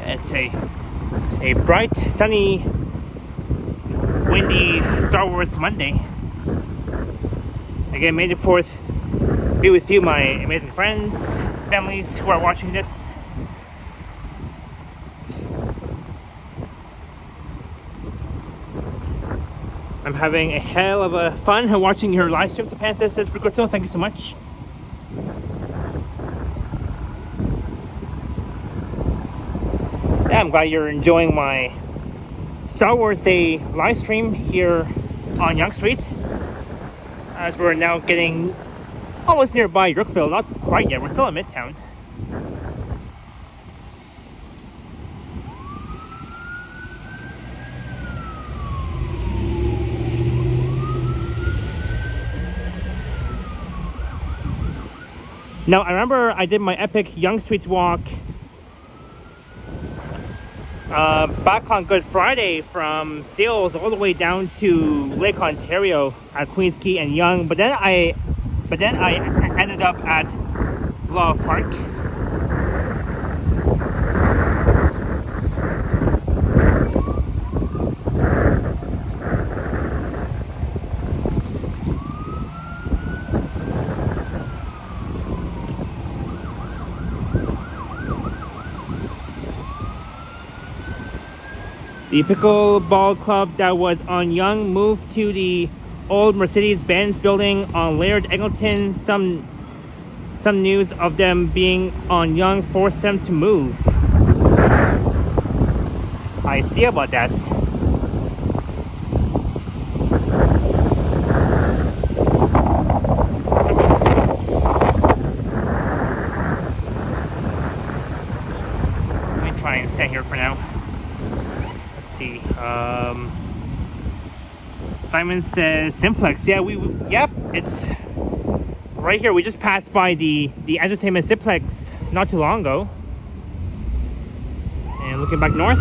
It's a bright, sunny, windy Star Wars Monday. Again, May the 4th be with you, my amazing friends, families who are watching this. I'm having a hell of a fun watching your live stream. So Panta says, Ricoto, thank you so much. Yeah, I'm glad you're enjoying my Star Wars Day live stream here on Yonge Street, as we're now getting almost nearby Yorkville. Not quite yet, we're still in Midtown. Now, I remember I did my epic Yonge Street walk back on Good Friday from Steeles all the way down to Lake Ontario at Queens Quay and Yonge, but then I ended up at Love Park. The pickleball club that was on Yonge moved to the old Mercedes-Benz building on Bloor and Eglinton. Some news of them being on Yonge forced them to move. I see about that. Let me try and stay here for now. See. Simon says Simplex. Yeah, yep, it's right here. We just passed by the entertainment Simplex not too long ago. And looking back north.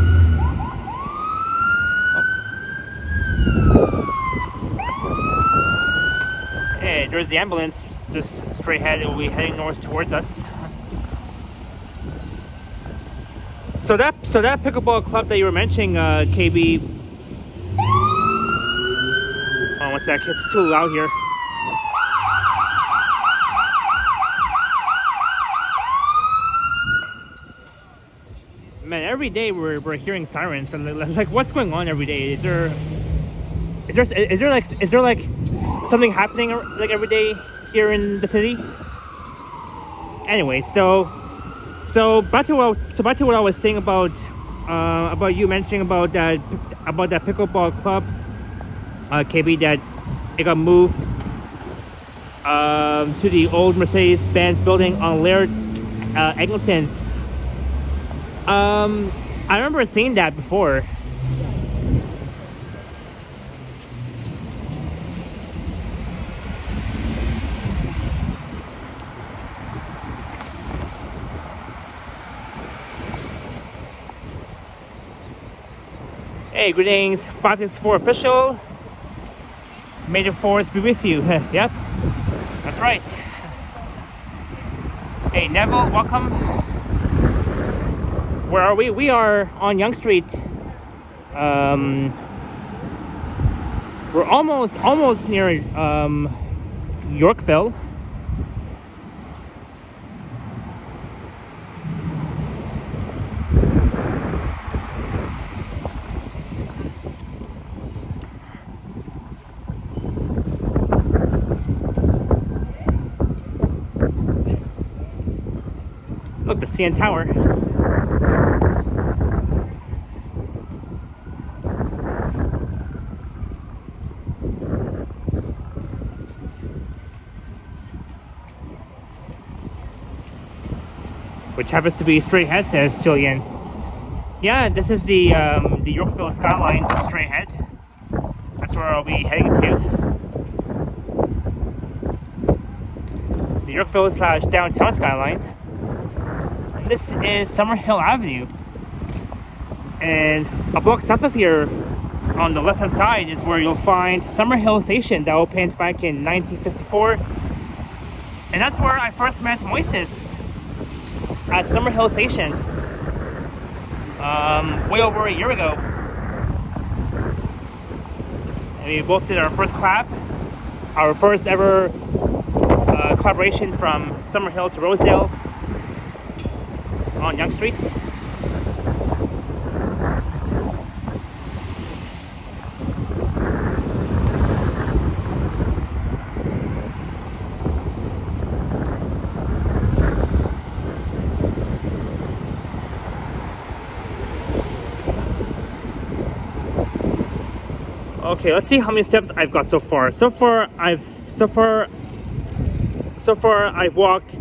Oh. Hey, there's the ambulance just straight ahead. It will be heading north towards us. So that pickleball club that you were mentioning, KB. Oh, one sec, it's too loud here. Man, every day we're hearing sirens, and like, what's going on every day? Is there like something happening like every day here in the city? Anyway, so back to what I was saying about you mentioning about that pickleball club, KB, that it got moved to the old Mercedes-Benz building on Bloor Eglinton. I remember seeing that before. Hey, greetings, 564 official. May the force be with you. Yep, that's right. Hey, Neville, welcome. Where are we? We are on Yonge Street. We're almost near Yorkville. Look, the CN Tower. Which happens to be straight ahead, says Jillian. Yeah, this is the Yorkville skyline, just straight ahead. That's where I'll be heading to. The Yorkville / downtown skyline. This is Summerhill Avenue, and a block south of here on the left hand side is where you'll find Summerhill Station that opened back in 1954, and that's where I first met Moises, at Summerhill Station, way over a year ago. And we both did our first collab, our first ever collaboration from Summerhill to Rosedale on Yonge Street. Okay, let's see how many steps I've got so far. So far I've walked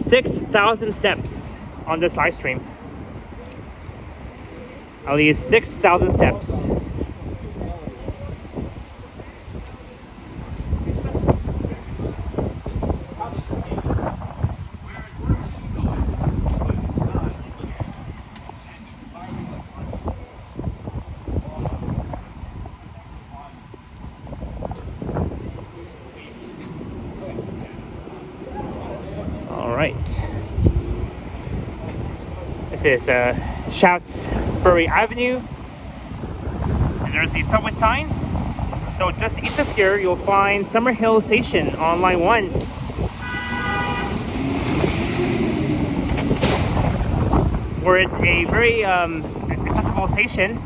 6,000 steps on this live stream. At least 6,000 steps. This is Shaftesbury Avenue, and there's the subway sign. So just east of here, you'll find Summerhill Station on line 1. Where it's a very accessible station.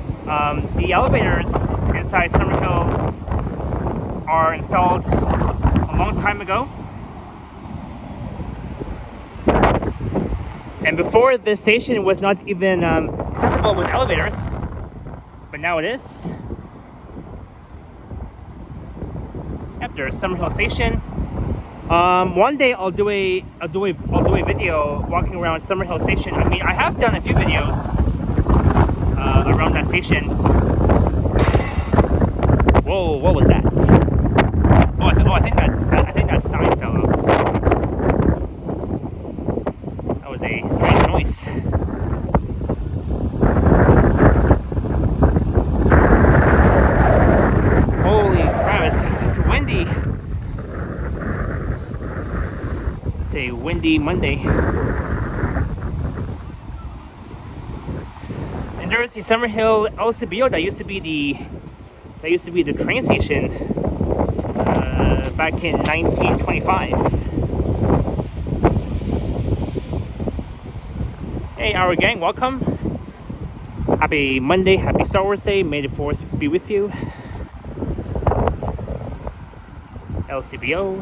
The elevators inside Summerhill are installed a long time ago. And before, this station was not even accessible with elevators, but now it is. Yep, there's Summerhill Station. One day I'll do a video walking around Summerhill Station. I mean, I have done a few videos around that station. Whoa, what was that? I think that sign fell off. That was a strange noise. Holy crap! It's windy. It's a windy Monday. And there's the Summerhill LCBO that used to be the train station back in 1925. Hey, our gang, welcome. Happy Monday, happy Star Wars Day. May the Force be with you. LCBO.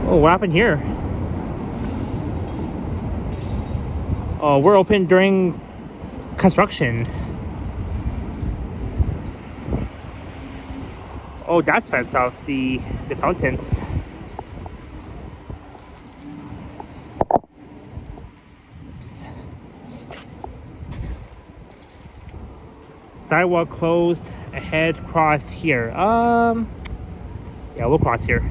Oh, what happened here? Oh, we're open during construction. Oh, that's fenced off, the fountains. Oops. Sidewalk closed ahead, cross here. Yeah, we'll cross here.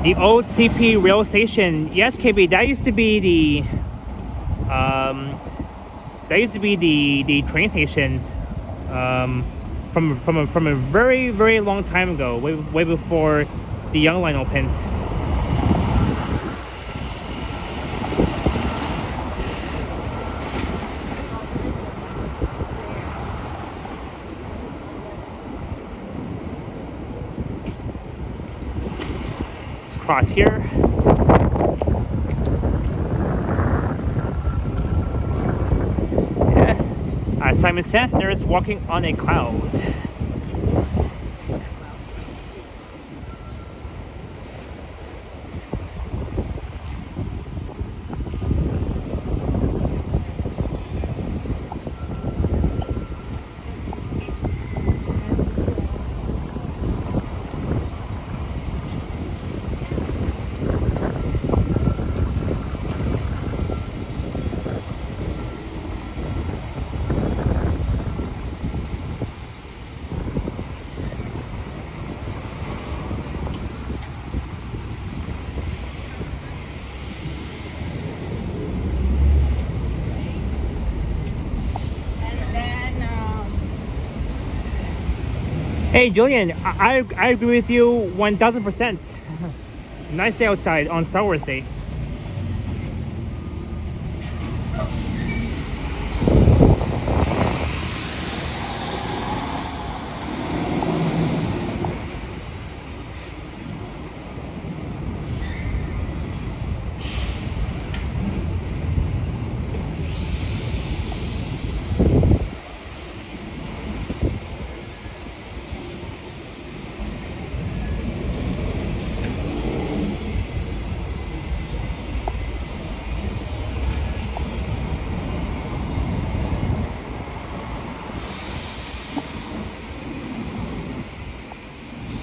The old CP rail station, yes, KB, that used to be the train station from a very, very long time ago, way before the Yonge line opened. Cross here. Yeah. As Simon says, there is walking on a cloud. Hey Julian, I agree with you 1000%. Nice day outside on Star Wars Day.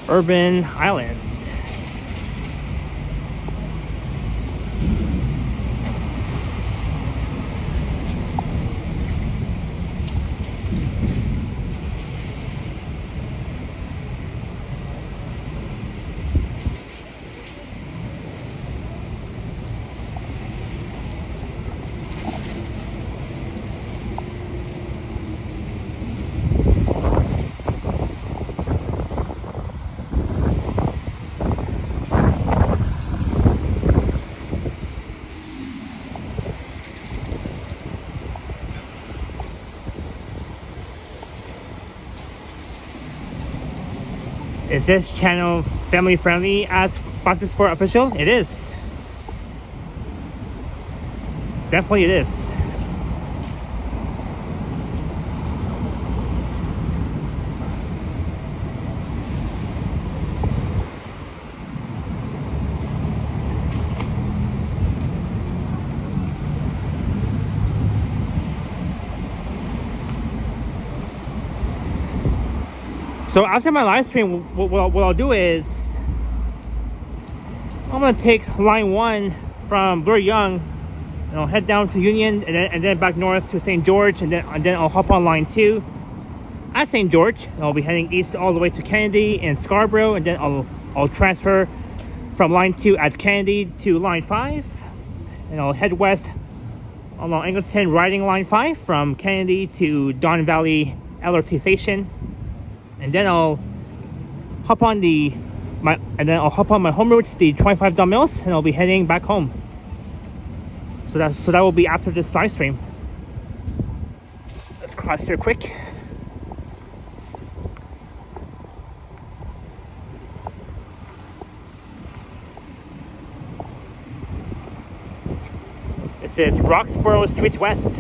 Urban Island. Is this channel family friendly as Fox's Sport official? It is. Definitely it is. So after my live stream, what I'll do is I'm gonna take line 1 from Bloor-Yonge and I'll head down to Union and then back north to St. George, and then I'll hop on line 2 at St. George, and I'll be heading east all the way to Kennedy and Scarborough, and then I'll transfer from line 2 at Kennedy to line 5, and I'll head west along Eglinton riding line 5 from Kennedy to Don Valley LRT station. And then I'll hop on my home route, the 25 Don Mills, and I'll be heading back home. So that will be after this live stream. Let's cross here quick. This is Roxborough Street West.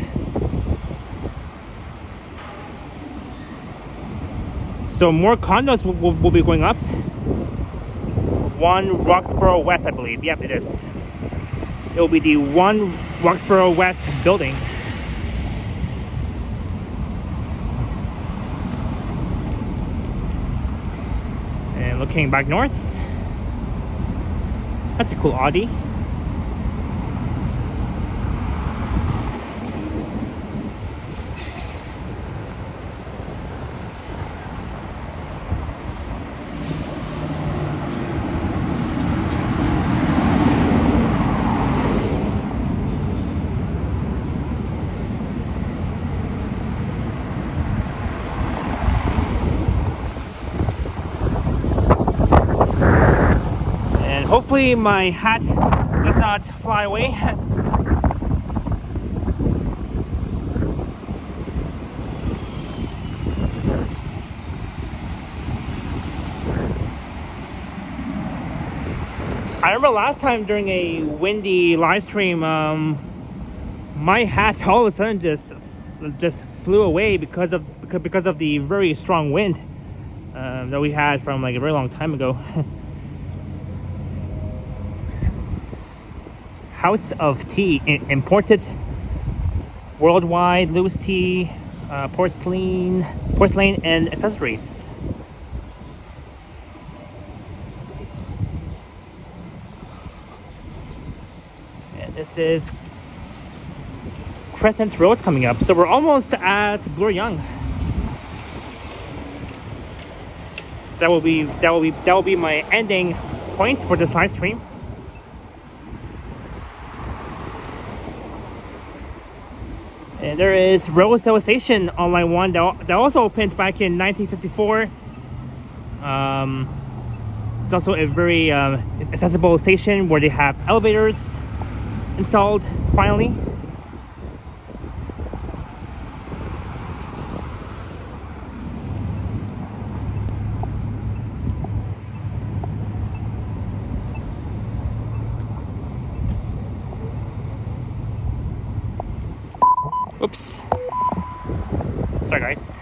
So more condos will be going up. 1 Roxborough West, I believe. Yep, it is. It will be the 1 Roxborough West building. And looking back north, that's a cool Audi. Hopefully my hat does not fly away. I remember last time during a windy live stream, my hat all of a sudden just flew away because of the very strong wind that we had from like a very long time ago. House of Tea, imported worldwide, loose tea, porcelain and accessories. And this is Crescent Road coming up, so we're almost at Bloor-Yonge. That will be my ending point for this live stream. And there is Rosedale Station on line 1 that also opened back in 1954. It's also a very accessible station where they have elevators installed finally. Oops. Sorry, guys.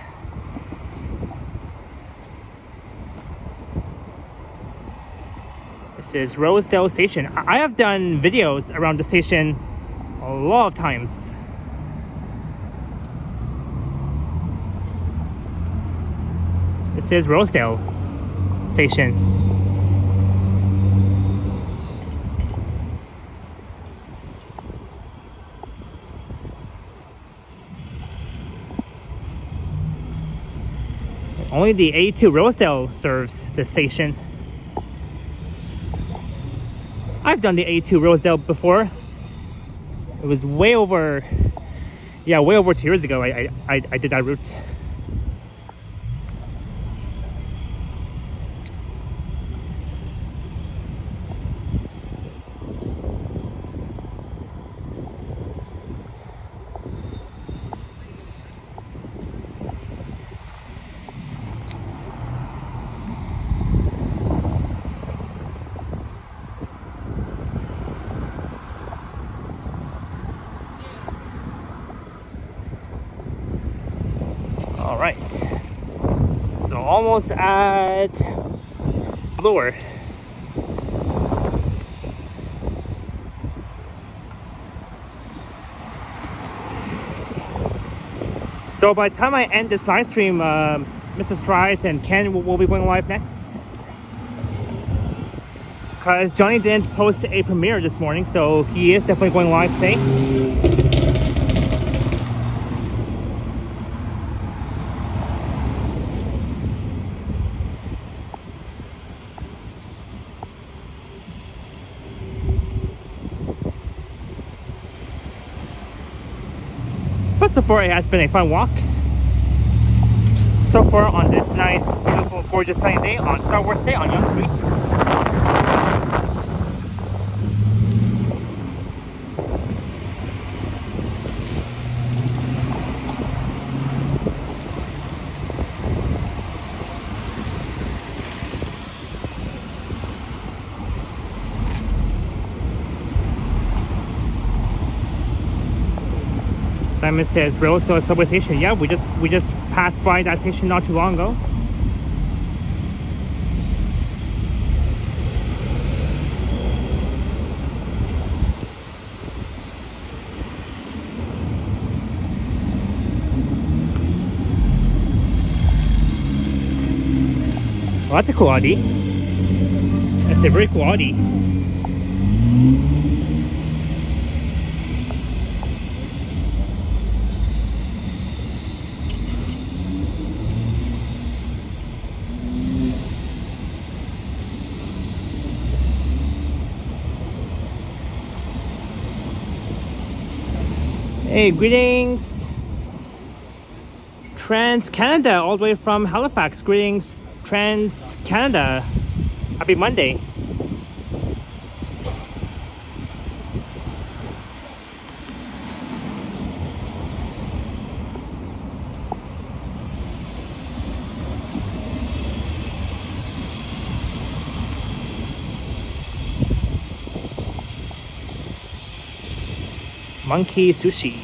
This is Rosedale Station. I have done videos around the station a lot of times. This is Rosedale Station. Only the A2 Rosedale serves the station. I've done the A2 Rosedale before. It was way over 2 years ago I did that route. All right, so almost at Bloor. So by the time I end this live stream, Mr. Strides and Ken will be going live next. Because Johnny didn't post a premiere this morning, so he is definitely going live today. But so far it has been a fun walk. So far on this nice, beautiful, gorgeous sunny day on Star Wars Day on Yonge Street. Simon says Rosedale subway station. Yeah, we just passed by that station not too long ago. Well, that's a cool Audi. That's a very cool Audi. Hey, greetings, Trans-Canada, all the way from Halifax. Greetings, Trans-Canada. Happy Monday. Monkey Sushi.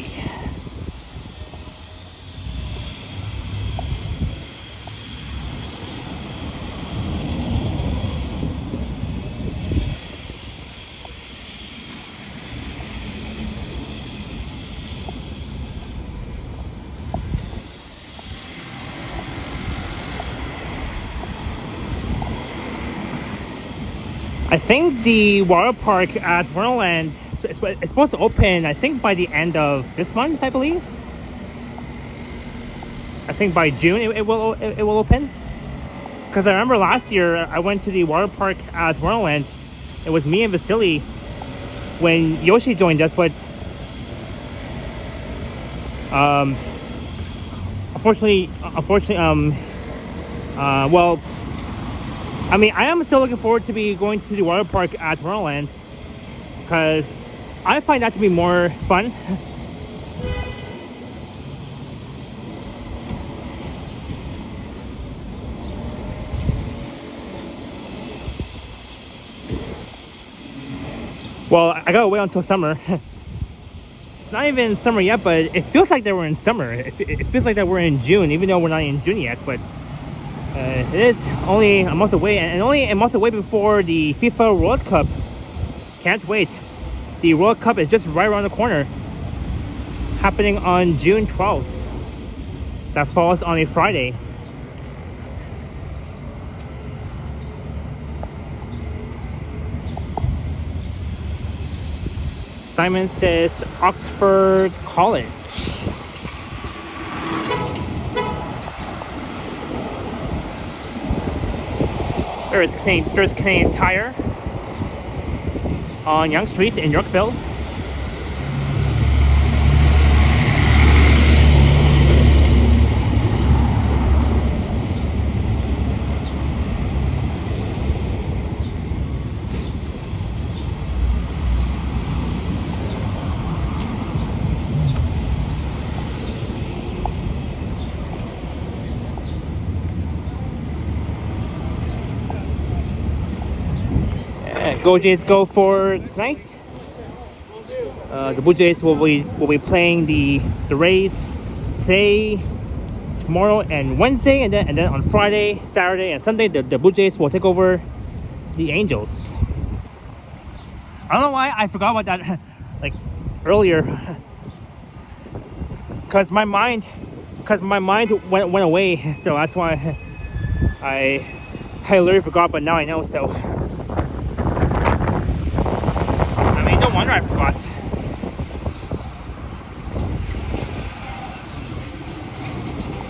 I think the water park at Wonderland is supposed to open, I think, by the end of this month, I believe. I think by June it will open. Because I remember last year I went to the water park at Wonderland. It was me and Vasily when Yoshi joined us, but unfortunately, well, I mean, I am still looking forward to be going to the water park at Tomorrowland because I find that to be more fun. Well, I gotta wait until summer. It's not even summer yet, but it feels like that we're in summer. It feels like that we're in June, even though we're not in June yet. But it is only a month away, and only a month away before the FIFA World Cup. Can't wait. The World Cup is just right around the corner, happening on June 12th. That falls on a Friday. Simon says Oxford College. There's Canadian Tire on Yonge Street in Yorkville. Go Jays go for tonight. The Blue Jays will be playing the Rays today, tomorrow, and Wednesday, and then on Friday, Saturday, and Sunday the Blue Jays will take over the Angels. I don't know why I forgot about that like earlier, because my mind went away, so that's why I literally forgot. But now I know, so. No wonder I forgot.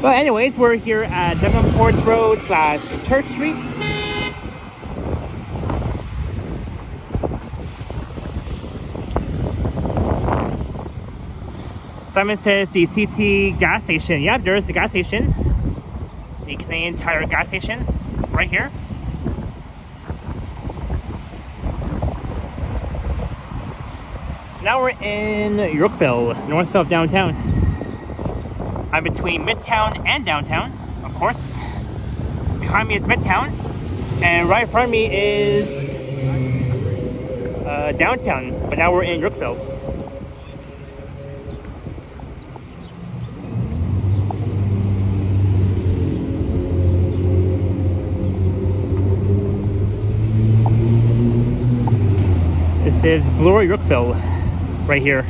But anyways, we're here at Devonport Road / Church Street. Simon says the CT gas station. Yep, there is the gas station. The Canadian Tire gas station right here. Now we're in Yorkville, north of downtown. I'm between Midtown and downtown, of course. Behind me is Midtown, and right in front of me is downtown, but now we're in Yorkville. This is Bloor Yorkville. Right here.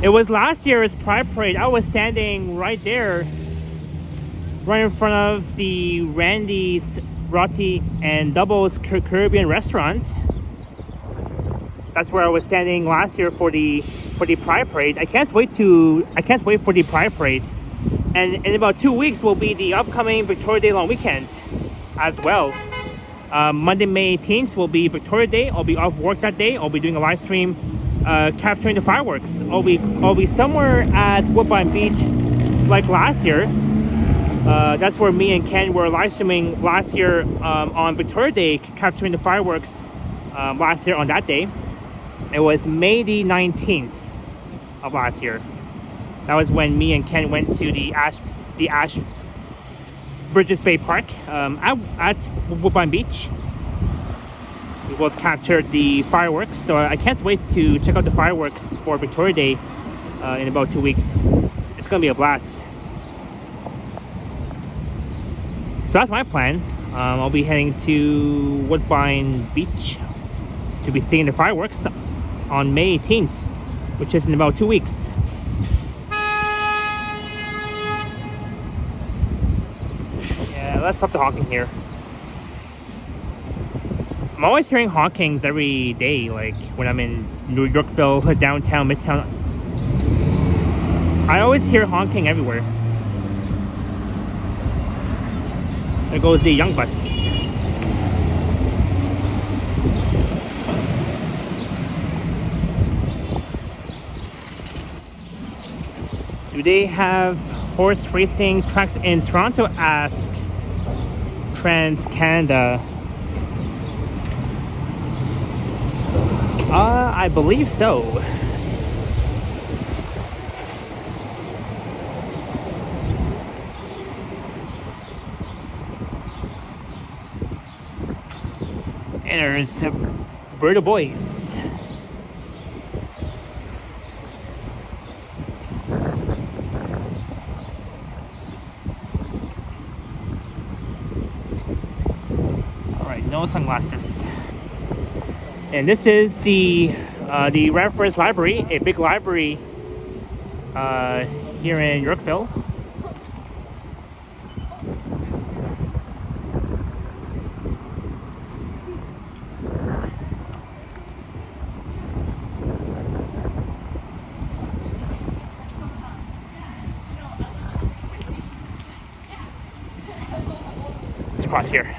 It was last year's Pride Parade. I was standing right there, right in front of the Randy's Roti and Doubles Caribbean restaurant. That's where I was standing last year for the Pride Parade. I can't wait for the Pride Parade. And in about 2 weeks will be the upcoming Victoria Day long weekend as well. Monday, May 18th will be Victoria Day. I'll be off work that day. I'll be doing a live stream capturing the fireworks. I'll be somewhere at Woodbine Beach like last year. That's where me and Ken were live streaming last year on Victoria Day, capturing the fireworks last year on that day. It was May the 19th of last year. That was when me and Ken went to the Ash Bridges Bay Park at Woodbine Beach. We both captured the fireworks, so I can't wait to check out the fireworks for Victoria Day in about 2 weeks. It's gonna be a blast. So that's my plan. I'll be heading to Woodbine Beach to be seeing the fireworks on May 18th, which is in about 2 weeks. Let's stop the honking here. I'm always hearing honkings every day, like when I'm in Yorkville, downtown, Midtown. I always hear honking everywhere. There goes the Yonge bus. Do they have horse racing tracks in Toronto? Ask Trans-Canada. I believe so. And there's Burrito Boys. Alright, no sunglasses. And this is the reference library, a big library here in Yorkville. It's across here.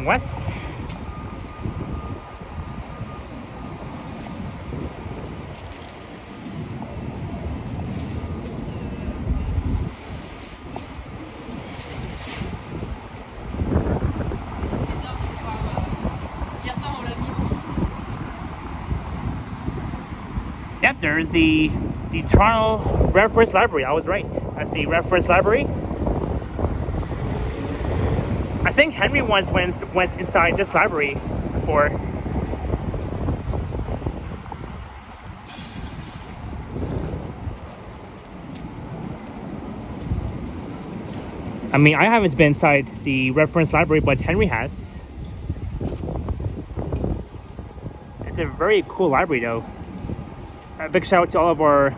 West. Yep, there's the Toronto Reference Library. I was right. That's the Reference Library. I think Henry once went inside this library before. I mean, I haven't been inside the reference library, but Henry has. It's a very cool library though. A big shout out to all of our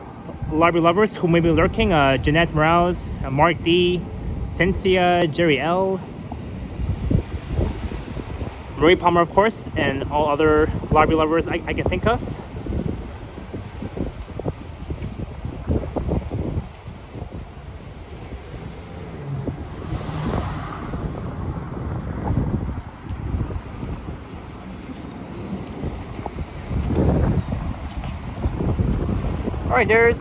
library lovers who may be lurking. Jeanette Morales, Mark D, Cynthia, Jerry L, Marie Palmer, of course, and all other library lovers I can think of. Alright, there's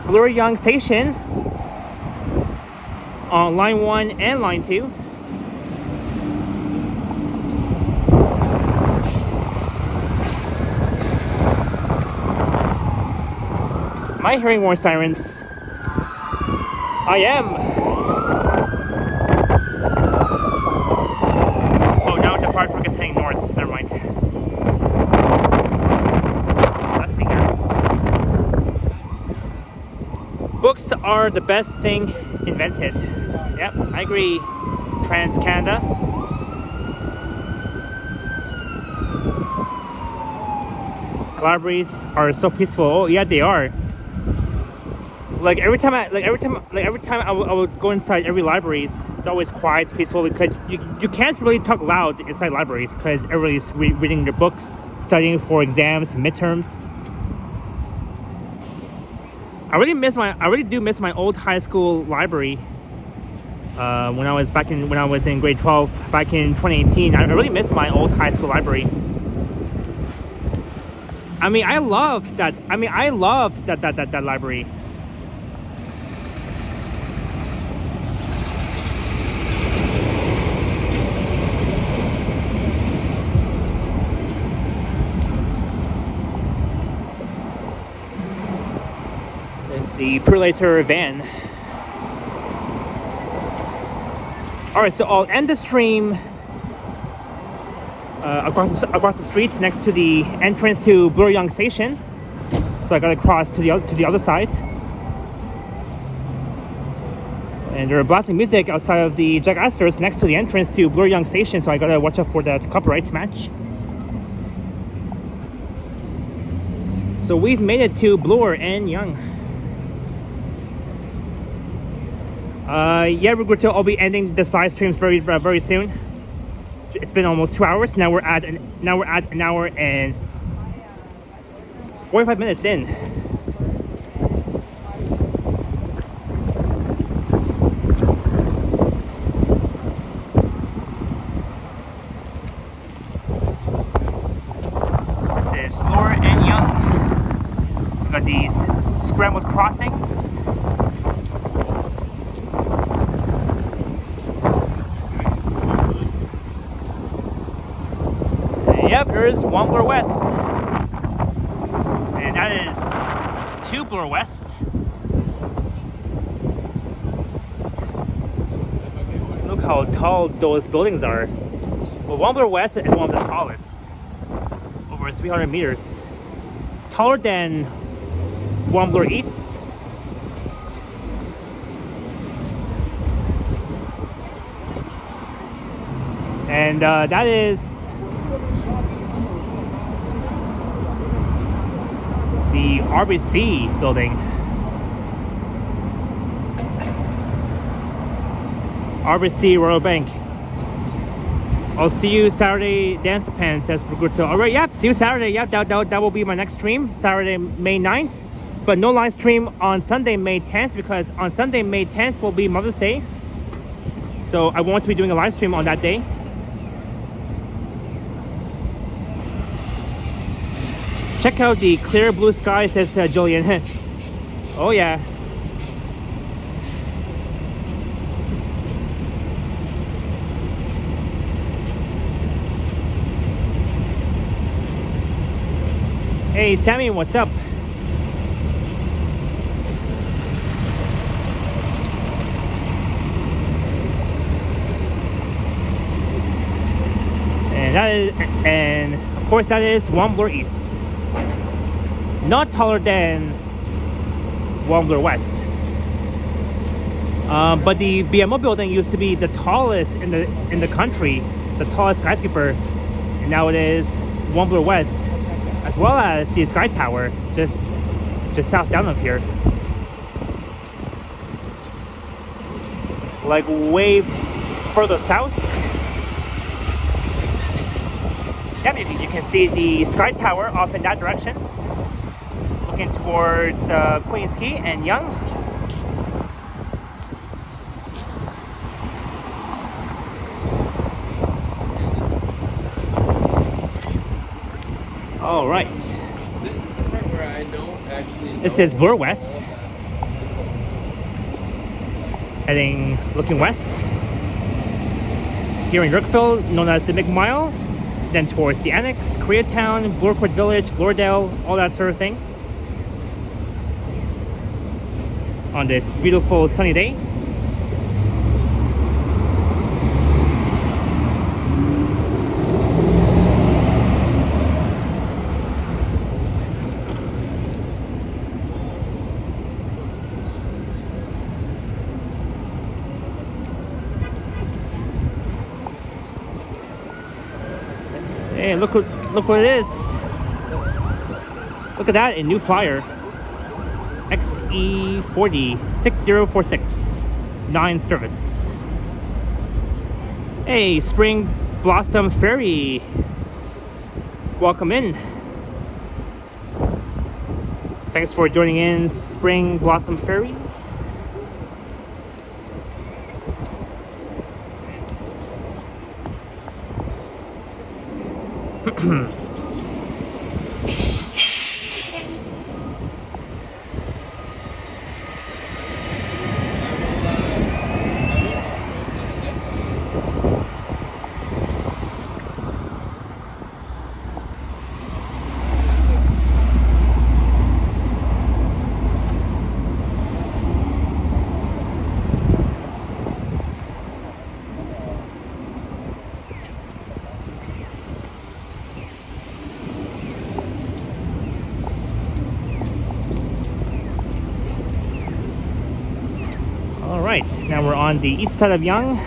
Bloor-Yonge Station on line 1 and line 2. Am I hearing more sirens? I am. Oh, now the fire truck is heading north. Never mind. Dusty here. Books are the best thing invented. Yep, I agree. Trans-Canada. Libraries are so peaceful. Oh, yeah, they are. Like every time I would go inside every libraries, it's always quiet, it's peaceful, because you can't really talk loud inside libraries because everybody's reading their books, studying for exams, midterms. I really do miss my old high school library. When I was in grade 12 back in 2018, I really miss my old high school library. I loved that library. The Perlator van. Alright, so I'll end the stream across the street next to the entrance to Bloor-Yonge Station. So I gotta cross to the other side. And they're blasting music outside of the Jack Astor's next to the entrance to Bloor-Yonge Station, so I gotta watch out for that copyright match. So we've made it to Bloor and Yonge. Yeah, we're going to all be ending this live streams very soon. It's been almost 2 hours. Now we're at an hour and 45 minutes in. This is Bloor and Yonge. We've got these scrambled crossings. Yep, there's one Bloor West. And that is two Bloor West. Look how tall those buildings are. Well, one Bloor West is one of the tallest. Over 300 meters. Taller than one Bloor East. And that is the RBC building. RBC Royal Bank. I'll see you Saturday, Dance Pan, says Bruguto. Alright, yep, see you Saturday. Yep, that will be my next stream, Saturday, May 9th. But no live stream on Sunday, May 10th, because on Sunday, May 10th will be Mother's Day. So I won't be doing a live stream on that day. Check out the clear blue sky, says Julian. Oh yeah. Hey Sammy, what's up? And of course that is one Bloor East. Not taller than one Bloor West. But the BMO building used to be the tallest in the country, the tallest skyscraper, and now it is one Bloor West, as well as the Sky Tower, just south down of here, like way further south. Yeah, maybe you can see the Sky Tower off in that direction, looking towards Queens Quay and Yonge. All right. This is the part where I don't actually know. This is Bloor West. Looking west. Here in Yorkville, known as the McMile. Then towards the Annex, Koreatown, Bloor Court Village, Rosedale, all that sort of thing. On this beautiful sunny day. Hey, look what it is. Look at that, a new flyer. XE40 6046 9 service. Hey, Spring Blossom Ferry. Welcome in. Thanks for joining in, Spring Blossom Ferry. Alright, now we're on the east side of Yonge.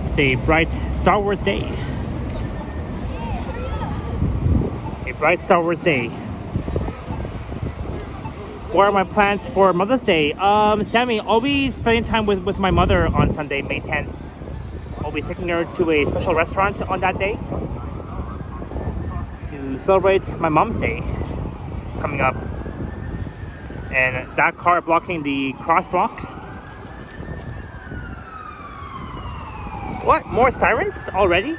It's a bright Star Wars day. bright Star Wars day. What are my plans for Mother's Day? Sammy, I'll be spending time with my mother on Sunday, May 10th. I'll be taking her to a special restaurant on that day to celebrate my mom's day coming up. And that car blocking the crosswalk. What? More sirens already?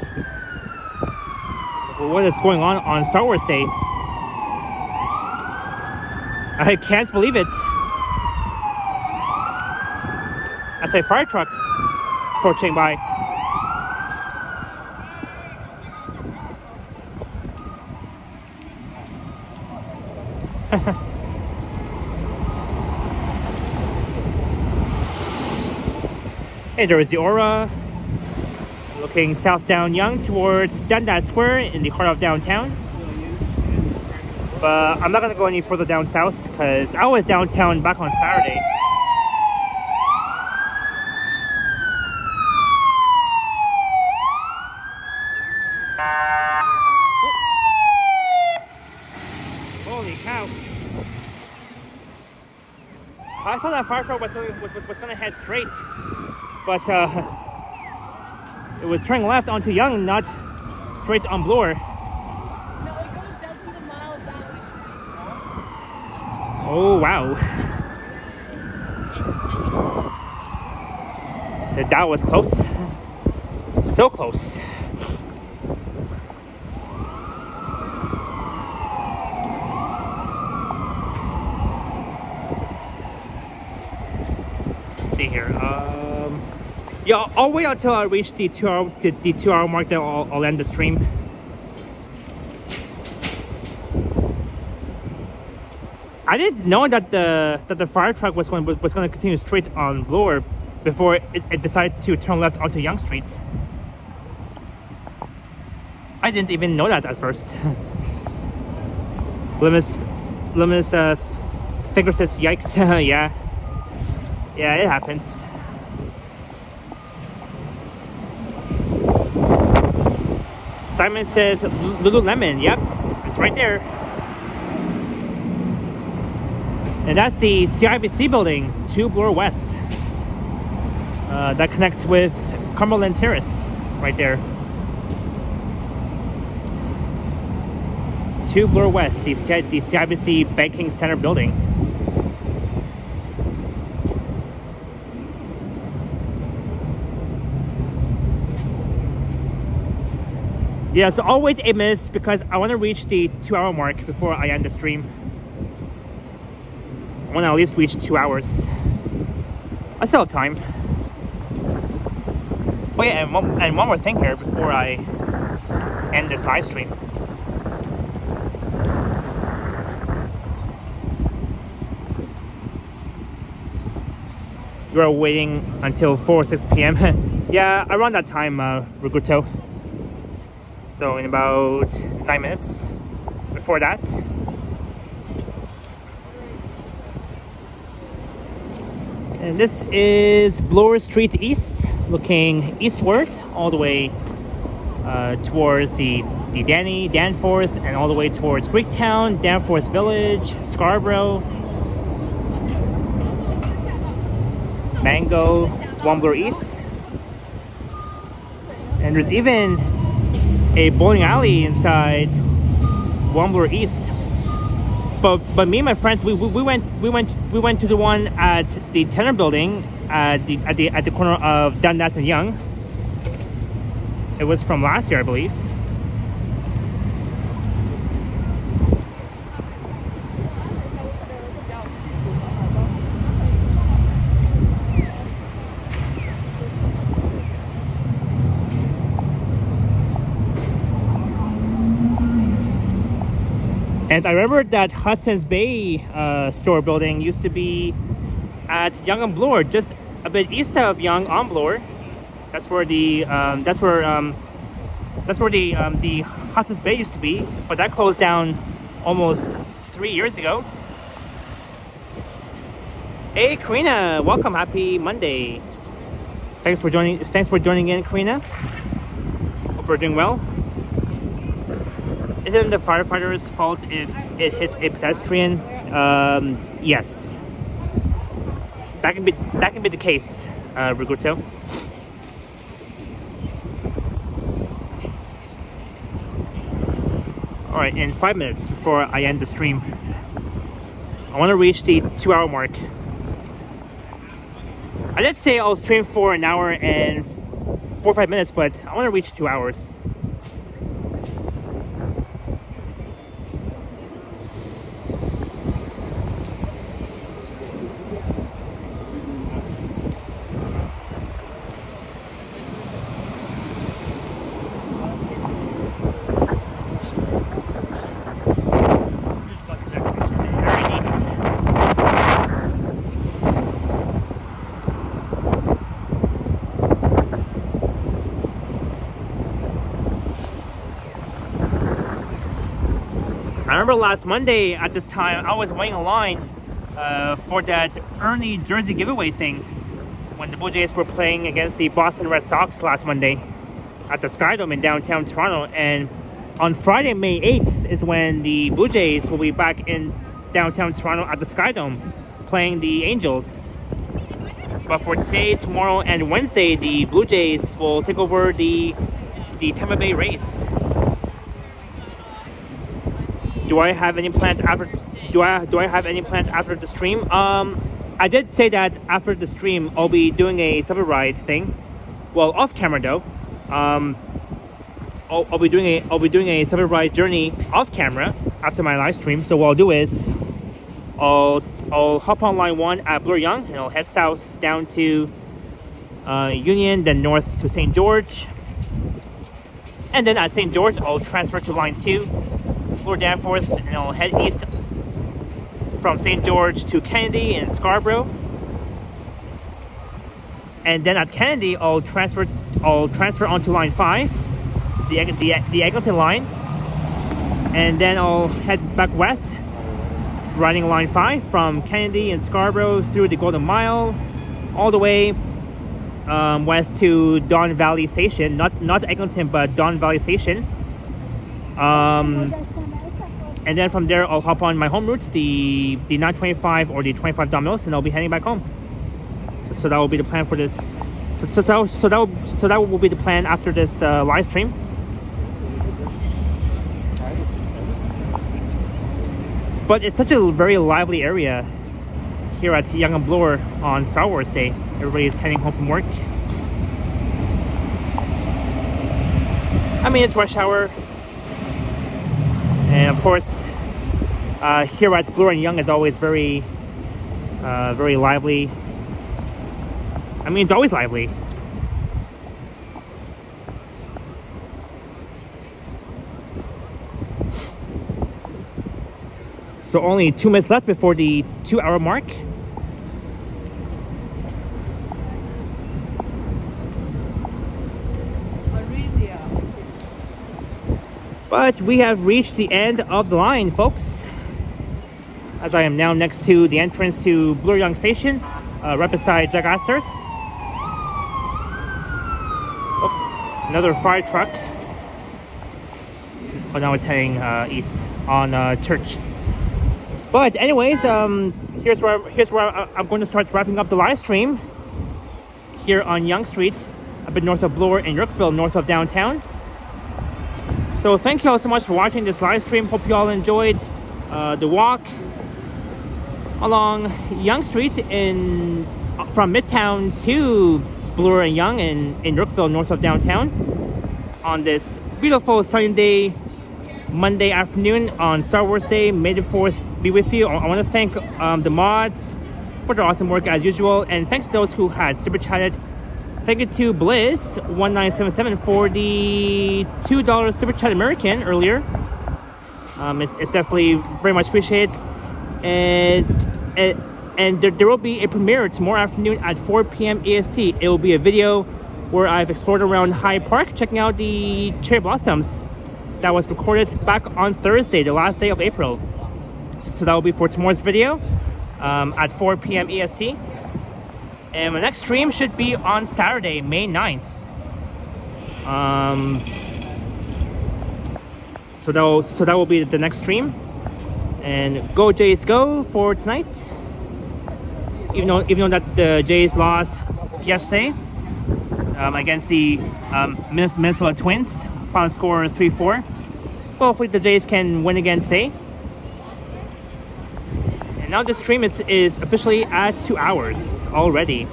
What is going on Star Wars Day? I can't believe it. That's a fire truck approaching by. Hey, there is the Aura. Looking south down Yonge towards Dundas Square in the heart of downtown. But I'm not gonna go any further down south because I was downtown back on Saturday. Oh. Holy cow. I thought that fire truck was gonna head straight, but it was turning left onto Yonge, not straight on Bloor. No, it goes dozens of miles that way. Oh wow. That was close. So close. Let's see here. Yeah, I'll wait until I reach the 2-hour mark, then I'll end the stream. I didn't know that the fire truck was going to continue straight on Bloor before it decided to turn left onto Yonge Street. I didn't even know that at first. Limus finger says yikes. Yeah, it happens. Simon says Lululemon. Yep, it's right there. And that's the CIBC building, 2 Bloor West. That connects with Cumberland Terrace, right there. 2 Bloor West, the CIBC Banking Center building. Yeah, so I'll wait 8 minutes because I want to reach the 2-hour mark before I end the stream. I want to at least reach 2 hours. I still have time. Oh yeah, and one more thing here before I end this live stream. You are waiting until 4 or 6 p.m. Yeah, around that time, Riguto. So in about 9 minutes before that. And this is Bloor Street East, looking eastward all the way towards the Danforth, and all the way towards Greektown, Danforth Village, Scarborough, Mango, Bloor East. And there's even a bowling alley inside Bloor East. But me and my friends, we went to the one at the Tenor Building at the corner of Dundas and Yonge. It was from last year, I believe. And I remember that Hudson's Bay store building used to be at Yonge and Bloor, just a bit east of Yonge on Bloor. That's where the Hudson's Bay used to be, but that closed down almost 3 years ago. Hey Karina, welcome, happy Monday. Thanks for joining in, Karina. Hope you're doing well. isn't the firefighter's fault if it hits a pedestrian? Yes. That can be the case, Rigoto. Alright, in 5 minutes before I end the stream, I want to reach the 2-hour mark. I did say I'll stream for an hour and 4 or 5 minutes, but I want to reach 2 hours. I remember last Monday at this time, I was waiting in line for that early jersey giveaway thing when the Blue Jays were playing against the Boston Red Sox last Monday at the Skydome in downtown Toronto. And on Friday, May 8th is when the Blue Jays will be back in downtown Toronto at the Skydome playing the Angels. But for today, tomorrow, and Wednesday, the Blue Jays will take over the Tampa Bay Rays. Do I have any plans after? Do I have any plans after the stream? I did say that after the stream, I'll be doing a subway ride thing. Well, off camera though. I'll be doing a subway ride journey off camera after my live stream. So what I'll do is, I'll hop on line 1 at Bloor-Yonge and I'll head south down to Union, then north to St. George, and then at St. George I'll transfer to line 2. Bloor Danforth, and I'll head east from St. George to Kennedy and Scarborough, and then at Kennedy I'll transfer onto line 5, the Eglinton line, and then I'll head back west, riding line 5 from Kennedy and Scarborough through the Golden Mile, all the way west to Don Valley Station, not Eglinton but Don Valley Station. And then from there, I'll hop on my home route, the 925 or the 25 Don Mills, and I'll be heading back home. So that will be the plan for this. So that will be the plan after this live stream. But it's such a very lively area here at Yonge and Bloor on Star Wars Day. Everybody is heading home from work. I mean, it's rush hour. And of course, here at Bloor and Yonge is always very lively. I mean, it's always lively. So only 2 minutes left before the 2-hour mark. But we have reached the end of the line, folks. As I am now next to the entrance to Bloor-Yonge Station, right beside Jack Astor's. Oh, another fire truck. Oh, now it's heading east on Church. But anyways, here's where I'm going to start wrapping up the live stream here on Yonge Street, a bit north of Bloor in Yorkville, north of downtown. So thank you all so much for watching this live stream. Hope you all enjoyed the walk along Yonge Street from Midtown to Bloor and Yonge in Yorkville, north of downtown, on this beautiful sunny day, Monday afternoon on Star Wars Day. May the Force be with you. I want to thank the mods for their awesome work as usual, and thanks to those who had super chatted. Thank you to Blizz1977 for the $2 super chat American earlier. It's definitely very much appreciated. And there will be a premiere tomorrow afternoon at 4 p.m. EST. It will be a video where I've explored around Hyde Park, checking out the cherry blossoms that was recorded back on Thursday, the last day of April. So that will be for tomorrow's video at 4 p.m. EST. And my next stream should be on Saturday, May 9th. So that will be the next stream. And go Jays go for tonight. Even though that the Jays lost yesterday against the Minnesota Twins, final score 3-4. Well, hopefully the Jays can win again today. And now this stream is officially at 2 hours already.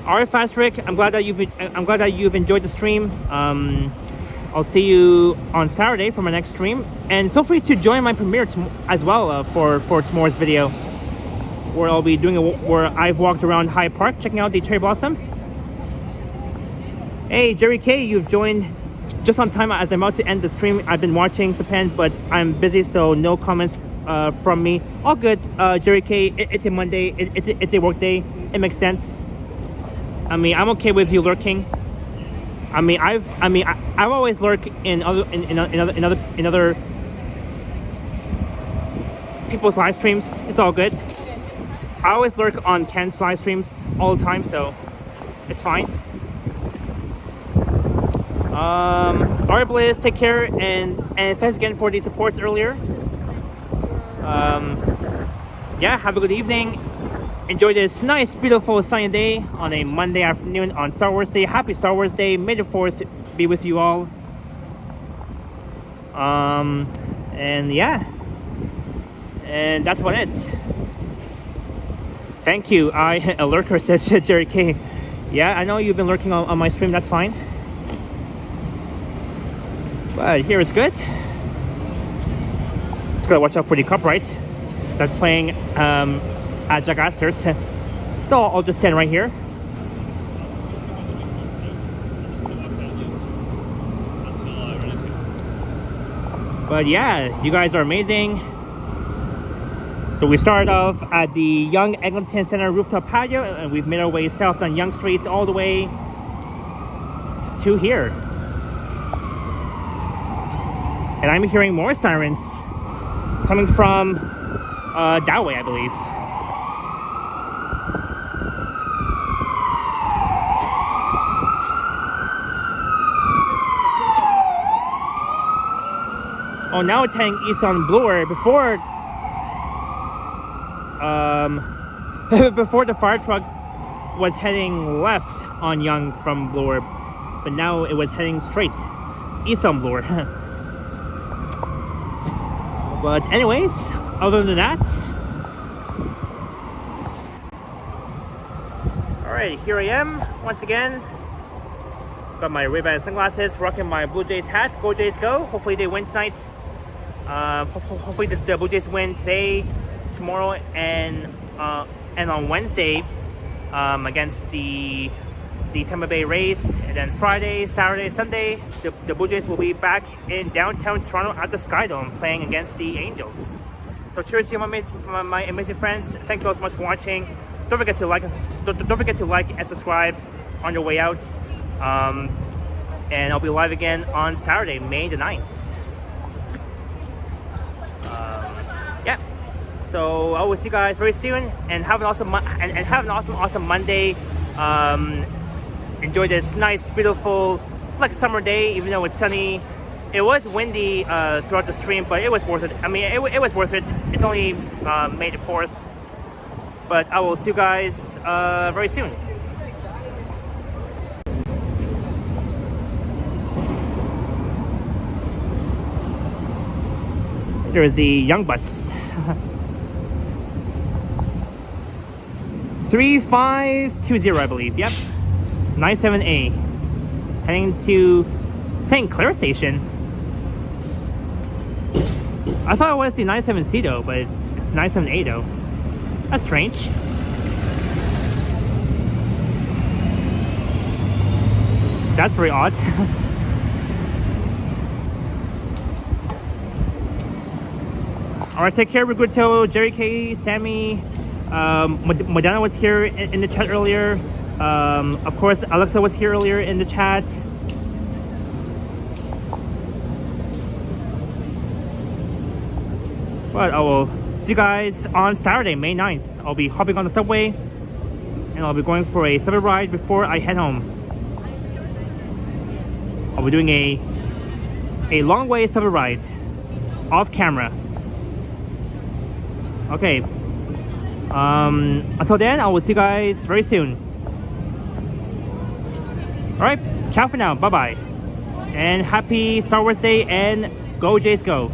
Alright, Fast Rick, I'm glad that you've enjoyed the stream. I'll see you on Saturday for my next stream, and feel free to join my premiere as well for tomorrow's video, where I'll be doing where I've walked around Hyde Park checking out the cherry blossoms. Hey, Jerry K, you've joined just on time as I'm about to end the stream. I've been watching Japan, but I'm busy, so no comments from me. All good, Jerry K. It's a Monday. It's a work day. It makes sense. I mean, I'm okay with you lurking. I've always lurk in other people's live streams. It's all good. I always lurk on Ken's live streams all the time, so it's fine. Alright, Blaze, take care, and thanks again for the supports earlier. Yeah, have a good evening. Enjoy this nice, beautiful, sunny day on a Monday afternoon on Star Wars Day. Happy Star Wars Day. May the 4th be with you all. And yeah. And that's about it. Thank you. A lurker, says Jerry K. Yeah, I know you've been lurking on my stream. That's fine. But here is good. Just gotta watch out for the copyright that's playing at Jack Astor's. So I'll just stand right here. But yeah, you guys are amazing. So we started off at the Yonge and Eglinton Center rooftop patio, and we've made our way south on Yonge Street all the way to here. And I'm hearing more sirens. It's coming from that way, I believe. Oh, now it's heading east on Bloor. Before before the fire truck was heading left on Yonge from Bloor, but now it was heading straight east on Bloor. But anyways, other than that, alright, here I am once again. Got my Ray-Ban sunglasses, rocking my Blue Jays hat. Go Jays go. Hopefully they win tonight. Hopefully the Blue Jays win today, tomorrow, and on Wednesday against the Tampa Bay Rays. And then Friday, Saturday, Sunday, the Blue Jays will be back in downtown Toronto at the Sky Dome playing against the Angels. So cheers to you, my amazing friends. Thank you all so much for watching. Don't forget to like and subscribe on your way out. And I'll be live again on Saturday, May the 9th. Yeah. So I will see you guys very soon, and have an awesome Monday. Enjoy this nice, beautiful, like summer day, even though it's sunny. It was windy throughout the stream, but it was worth it. I mean, it was worth it. It's only May the 4th, but I will see you guys very soon. There is the Yonge bus. 3520, I believe. Yep. 97A. Heading to St. Clair Station. I thought it was the 97C though, but it's 97A though. That's strange. That's very odd. Alright, take care, Riguto, Jerry K, Sammy, Madonna was here in the chat earlier. Of course, Alexa was here earlier in the chat. But I will see you guys on Saturday, May 9th. I'll be hopping on the subway, and I'll be going for a subway ride before I head home. I'll be doing a a long ways of a ride off camera. Okay. Until then, I will see you guys very soon. Alright, ciao for now. Bye bye. And happy Star Wars Day and go Jays go.